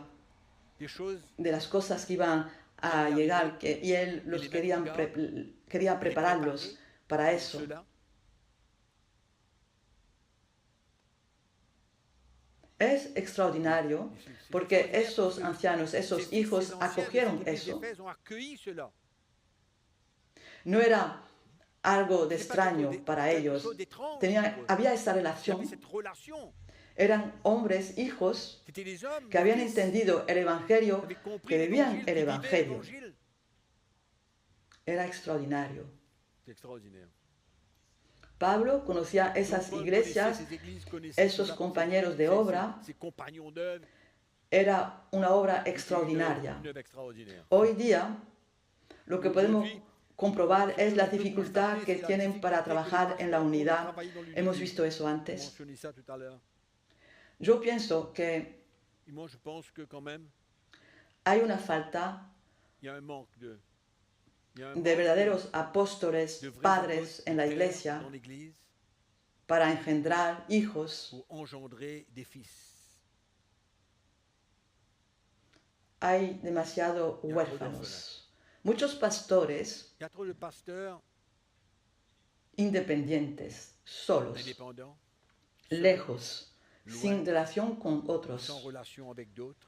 des choses de las cosas que iban a llegar, y él los quería prepararlos para pour eso. cela. Es extraordinario porque esos ancianos, esos hijos Ces anciens acogieron de l'église eso. d'Éphèse ont accueilli cela. No era algo de C'est pas quelque extraño para quelque ellos. chose d'étrange pour eux. Había esa Il y avait relación. cette relation. Eran hombres, hijos, C'était des hommes, que des habían fils, entendido el Evangelio, qui avaient compris que vivían l'évangile, el qui vivaient Evangelio. l'évangile. Era extraordinario. C'est extraordinaire. Pablo conocía esas Paul iglesias, connaissait ces églises, connaissait esos ces compañeros de obra. ses compagnons d'œuvre. Era una obra C'était extraordinaria. une œuvre extraordinaire. Hoy día, lo que podemos comprobar es la dificultad que tienen para trabajar en la unidad. Hemos visto eso On antes. mentionnait ça tout à l'heure. Yo pienso que Et moi, je pense que quand même, hay una falta il y a un manque de... il y a un de manque verdaderos apóstoles, de vrais padres apôtres en la pères iglesia dans l'Église para engendrar hijos. pour engendrer des fils. Hay demasiado huérfanos. Muchos pastores Il y a trop de pasteurs independientes, solos, indépendants, lejos, sin relación con sans otros. relation avec d'autres,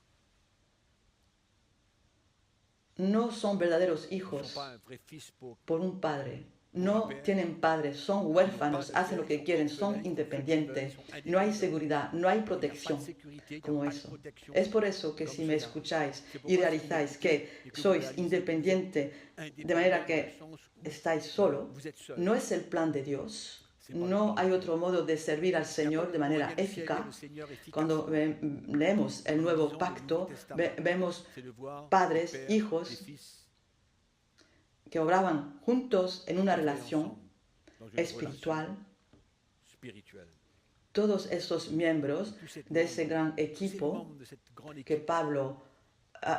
No son verdaderos ne hijos sont pas un vrai fils por un padre. No tienen padres, son huérfanos, hacen lo que quieren, son independientes. No hay seguridad, no hay il n'y a pas protección de sécurité, il n'y como a pas de eso. protection. Es por eso que si me escucháis y realizáis que sois independiente de manera que estáis solo, Vous êtes seul. no es el plan de Dios. No hay otro modo de servir al Señor de manera eficaz. Cuando leemos el Nuevo Pacto, vemos C'est de voir padres, des pères, hijos, des fils que obraban juntos en una œuvrer relación ensemble dans une espiritual. relation spirituelle. Todos esos miembros de ese gran Tous ces equipo membres de cette grande que équipe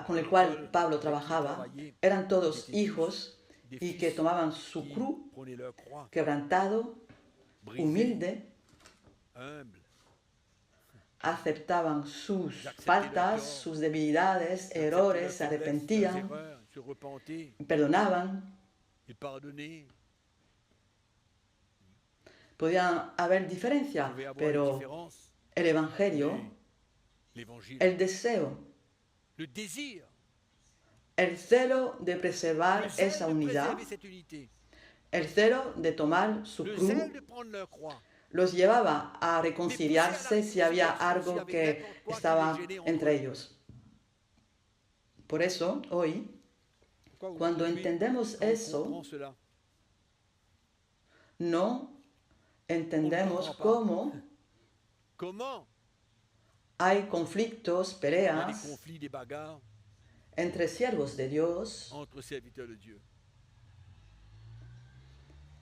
con el cual Pablo trabajaba, eran todos hijos des y fils que tomaban su qui cruz prenaient leur croix, quebrantado, brisés, humilde, humbles, aceptaban sus faltas, sus debilidades, errores, se leurs arrepentían, erreurs, se repentaient, perdonaban. ils pardonnaient. Podía haber diferencia, Il pouvait y avoir une pero différence. el Evangelio, L'évangile, el deseo, le désir, el celo de preservar le zèle esa de unidad, préserver cette unité, el celo de tomar su le cruz, zèle de prendre leur croix. los llevaba a reconciliarse si había algo que estaba entre ellos. Por eso, hoy, Pourquoi cuando aujourd'hui, entendemos quand on eso, comprend cela, no entendemos cómo comment hay conflictos, il y a des peleas conflits, des bagarres entre siervos de Dios. entre serviteurs de Dieu.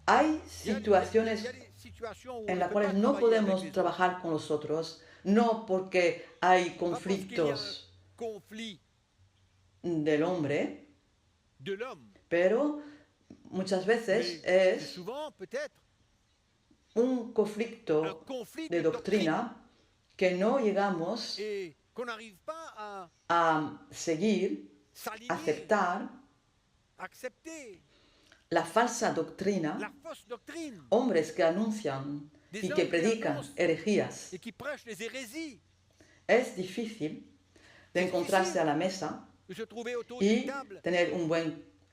Hay Il y a situaciones des situations où on en ne las peut cuales pas no travailler avec podemos les autres. trabajar con los otros, no porque hay Pas parce qu'il y a conflictos un conflit del hombre, de l'homme, pero muchas mais veces c'est es souvent peut-être un un conflicto conflit de doctrina que no llegamos et qu'on n'arrive pas à a seguir, s'aligner, aceptar accepter la falsa doctrina, la fausse doctrine hombres que anuncian y que predican herejías. et qui prêchent les hérésies, Es difícil de encontrarse a la mesa de se trouver autour y d'une table. tener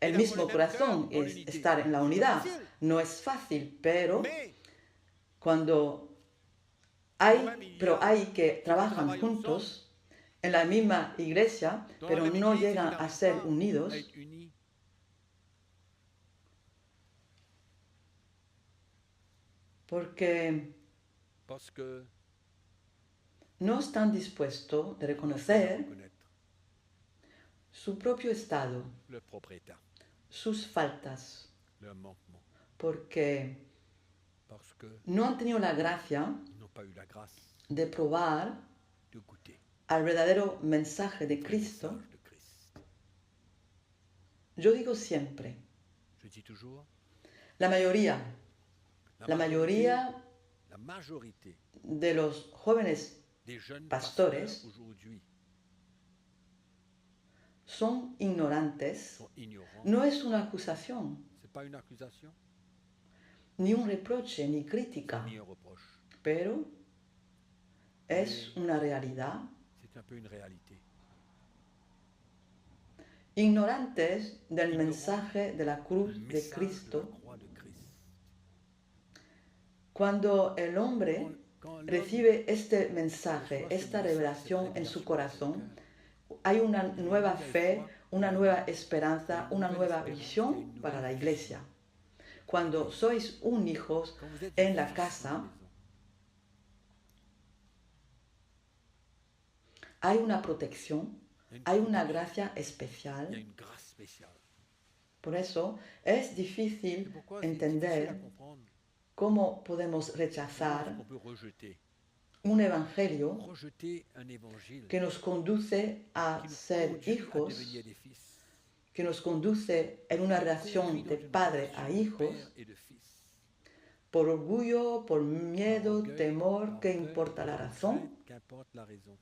el mismo corazón y estar en la unidad. No es fácil, pero Mais cuando hay que trabajan juntos en la misma iglesia, dans pero la même no église, llegan ils a n'arrivent ser pas unidos, à être unis. porque Parce que no están dispuestos de ils reconocer reconnaître su propio estado, leur propre état, sus faltas, leur manquement, porque parce que no han tenido la gracia ils n'ont pas eu la grâce de probar de goûter al verdadero mensaje de le Cristo. message de Christ. Yo digo siempre, Je dis toujours, la mayoría La mayoría la majorité de los jóvenes des jeunes pastores aujourd'hui son ignorantes. sont ignorants. No es una acusación, C'est pas une accusation, ni un reproche, ni crítica, ni un reproche. pero es una realidad. C'est un peu une réalité. Ignorantes del mensaje de la cruz Le de message de la Cristo. croix de Christ. Cuando el hombre Quand l'homme recibe este mensaje, reçoit ce esta message, revelación cette en su révélation corazón, dans son cœur, hay una nueva fe, una nueva esperanza, una nueva visión para la iglesia. Cuando sois un hijo quand vous êtes en un la fils casa, à la maison, hay una protección, il y a une hay una protection, gracia il y a especial. une grâce spéciale. Por eso es C'est difícil pourquoi c'est difficile à entender comprendre cómo podemos comment rechazar on peut rejeter un evangelio un évangile que nos conduce a qui nous ser conduit à hijos, devenir des fils, que nos conduce en una relación conduit de dans une padre a relation de hijos, père et de fils. por orgullo, por miedo, Par orgueil, temor, par ¿qué peur, importa la par razón? crainte, qu'importe la raison.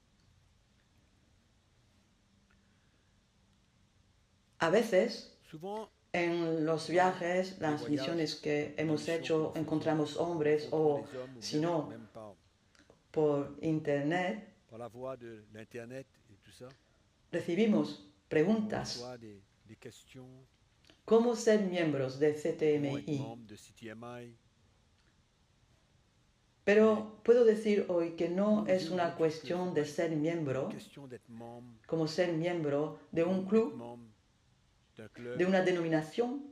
A veces, Souvent, en los viajes, las misiones que hemos hecho, encontramos hombres o, des hommes, ou si bien no, même por internet, par la voie de l'internet et tout ça, recibimos on preguntas. reçoit des questions. ¿Cómo ser miembros de Comment être CTMI? membre de CTMI? Pero puedo decir hoy que no es una cuestión de ser miembro, Question d'être membre, como ser miembro de un d'être club, membre d'un club, de una denominación.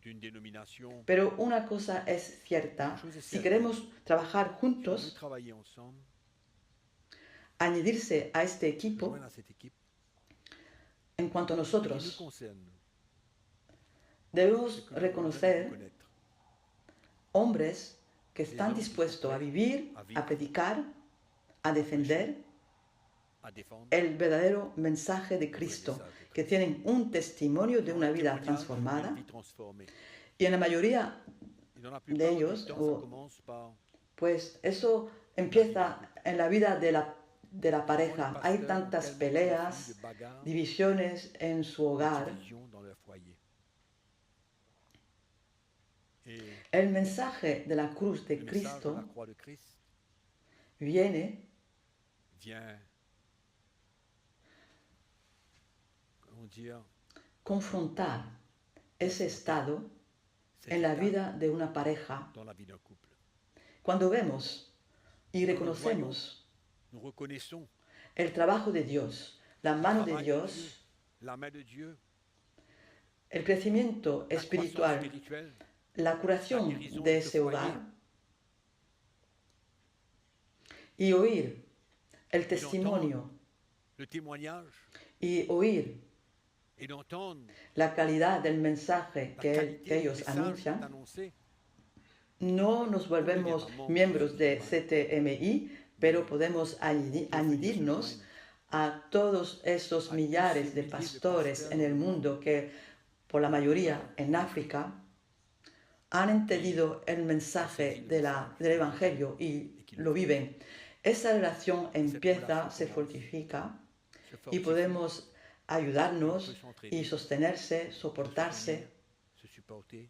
d'une dénomination. Pero una cosa es cierta, si queremos trabajar Si on veut juntos, travailler ensemble, añadirse a este equipo, joindre à cette équipe, en cuanto a qui nous nosotros, concerne, debemos c'est que nous devons reconocer reconnaître hombres que están dispuestos a vivir, a predicar, a defender à défendre el verdadero mensaje de Cristo, que tienen un testimonio de una vida témoignage transformada. d'une vie transformée. Y en la mayoría, Et dans la de plupart du ellos, temps, o- ça commence par pues eso empieza en la vida de la pareja. Hay tantas peleas, de bagarres, divisiones en su hogar. divisions dans leur foyer. Et El mensaje de la cruz de le message de Cristo la croix de Christ viene vient, comment dire, confrontar ese estado cet en la état vida de una pareja. dans la vie d'un couple. Cuando vemos y reconocemos Nous reconnaissons el trabajo de Dios, la mano de travail Dios, la main de Dieu, el crecimiento la croissance espiritual, spirituelle, la curación de ese hogar, y oír el testimonio le témoignage y oír et d'entendre la calidad del mensaje la que qualité du ellos message anuncian, annoncé. no nos volvemos miembros de CTMI, pero podemos añadirnos a todos esos millares de pastores en el mundo que, por la mayoría en África, han entendido el mensaje del Evangelio y lo viven. Esa relación empieza, se fortifica y podemos ayudarnos y sostenerse, soportarse se supporter.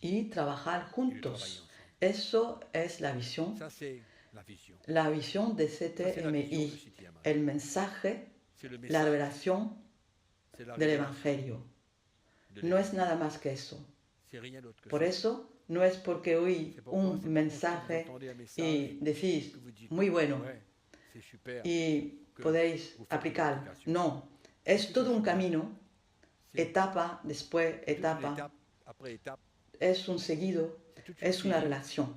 y trabajar juntos. Eso es la visión. Ça, c'est la vision. La visión de Ça, c'est la vision de CTMI, CTMI. el mensaje, C'est le la message, revelación c'est la del révélation Evangelio. de No es l'Évangile. nada más que eso. C'est rien d'autre que Por ça. eso no es porque oí C'est pourquoi un c'est pas parce que vous mensaje entendez un message y decís, que vous dites, muy bueno, ouais, c'est super. y que podéis vous faites une aplicar. application. No, es todo un camino, C'est etapa después toute une etapa, étape après étape. es un seguido, C'est toute une es una vie, relación.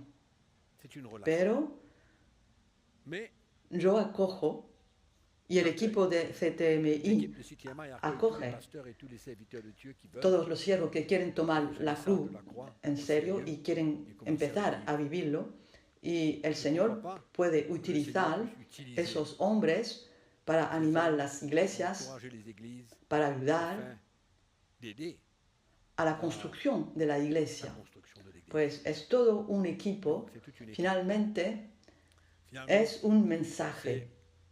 c'est une relation. Pero Mais yo acojo y el equipo de CTMI, l'équipe de CTMI accueille tous acoge les pasteurs et tous les serviteurs de Dieu qui veulent todos los siervos que quieren tomar la cruz en serio au y sérieux quieren empezar a vivirlo, y el Señor puede utilizar esos hombres para animar las iglesias, encourager les églises para ayudar afin d'aider a la construcción de la la iglesia. construction de l'église. pues es todo un equipo. C'est toute une équipe. Finalmente, Finalement, es un mensaje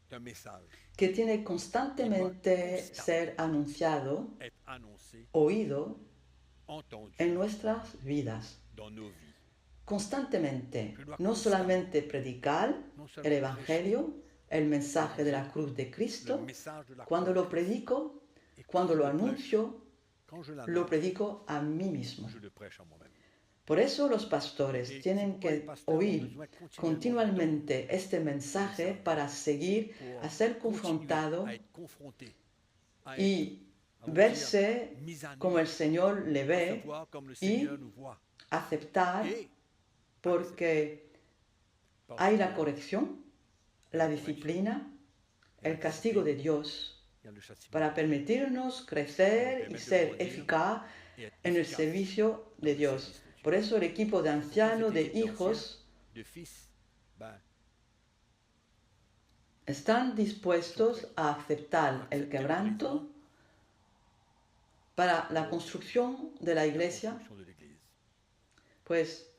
c'est un message que tiene constantemente ser anunciado, être annoncé, oído entendu en nuestras vidas. dans nos vies. Constantemente, no solamente predicar el Evangelio, el mensaje de la cruz de Le Cristo. message de la Cuando croix lo predico, et cuando lo je le prêche, anuncio, quand je lo l'annonce, predico a mí mismo. je le prêche en moi-même. Por eso los pastores Et tienen c'est pourquoi les que pasteurs ont oír besoin continuamente este mensaje para seguir pour a ser continuer confrontado à être confronté, à être, y on va verse dire, mis à nu, como el Señor le à ve, savoir comme le y Seigneur nous voit. aceptar, Et porque parce hay la que corrección, la disciplina, el castigo de Dios il y a le châtiment para permitirnos crecer y ser eficaz et être en el efficace servicio de Dios. Por eso el equipo de ancianos, de hijos, de fils, ben, están dispuestos a aceptar el quebranto para la construcción de la la iglesia. construction de l'Église. Pues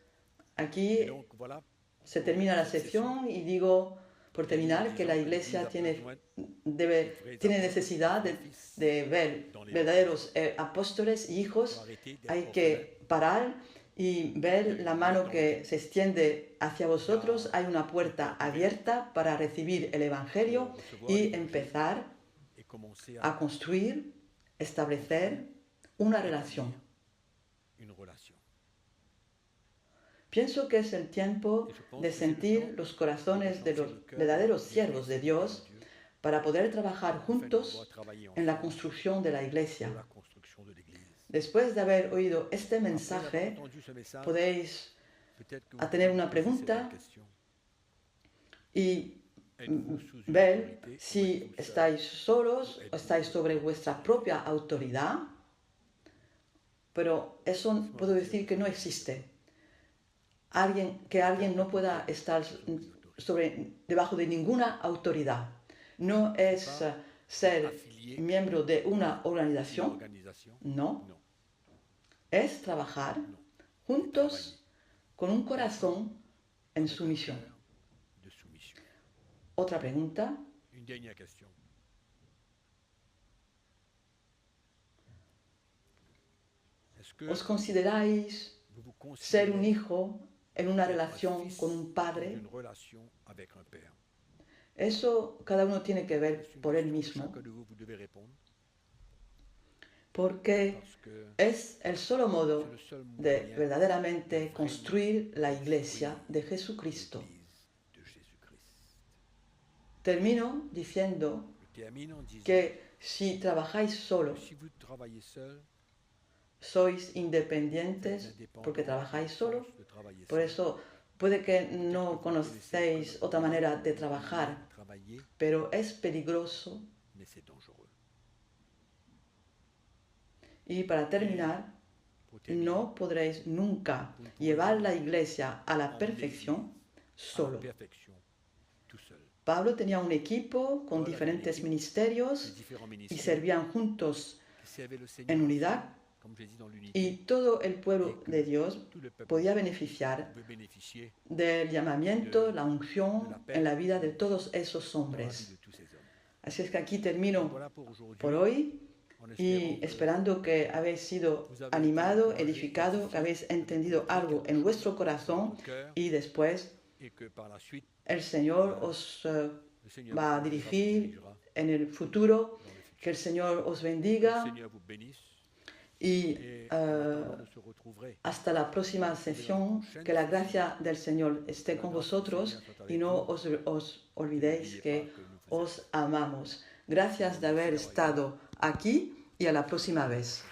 aquí Et donc voilà, se termina la sección y digo, por terminar, que la iglesia tiene necesidad de ver verdaderos apóstoles y hijos. Hay que parar y ver la mano que se extiende hacia vosotros. Hay una puerta abierta para recibir el Evangelio y empezar et commencer a construir, establecer una relación. une relation. Pienso que es el tiempo de sentir los corazones de los verdaderos siervos de Dios para poder trabajar juntos en la construcción de la iglesia. Pour la construction de l'Église. Después de haber oído este Après mensaje, avoir entendu ce message, podéis peut-être que a vous tener pouvez una poser cette pregunta question. y Êtes-vous sous une ver autorité ou si êtes-vous seul? estáis solos o estáis sobre vuestra propia autoridad, pero eso puedo decir que no existe. Alguien no pueda estar debajo de ninguna autoridad. No es ser miembro de una Une organización, organisation? no. Non. Es trabajar juntos con un corazón en sumisión. De soumission. Otra pregunta. Une dernière question. Est-ce que ¿Os consideráis vous vous ser un considérez hijo en una être un relación fils con un padre? dans une relation avec un père? Eso cada uno tiene que ver C'est une por él question que mismo, chacun de vous, vous devez répondre porque parce que es el solo c'est modo le seul de moyen verdaderamente construir la iglesia de Jesucristo. l'Église de Jésus-Christ. Termino diciendo Je termine en disant que si trabajáis que solos, si vous travaillez seul, sois independientes porque trabajáis solos. Por eso puede que no conocéis otra manera de trabajar, pero es peligroso. mais c'est dangereux. Y para terminar, Pour terminer, no podréis nunca llevar la iglesia a la perfección à la solo. perfection, tout seul. Pablo tenía un equipo con diferentes Les ministerios différents y ministères servían juntos qui servaient le Seigneur en unidad, comme je l'ai dit dans l'unité. y todo el pueblo de Dios Tout le peuple podía beneficiar pouvait bénéficier del llamamiento, la unción de la paix en la vida de todos esos dans la vie hombres. de tous ces hommes. Así es que aquí termino Voilà pour aujourd'hui. por hoy En y espérant que esperando que habéis sido animado, edificado, que habéis entendido algo en vuestro corazón votre cœur y después et que par la suite, el Señor os le Seigneur va a vous dirigir dirigera en el futuro, dans le futur. que el Señor os Que le bendiga Seigneur vous bénisse y et en attendant de se retrouverai. hasta la próxima sesión, que la gracia del Señor esté con vosotros y no os olvidéis que os amamos. Gracias de haber estado aquí y a la próxima vez.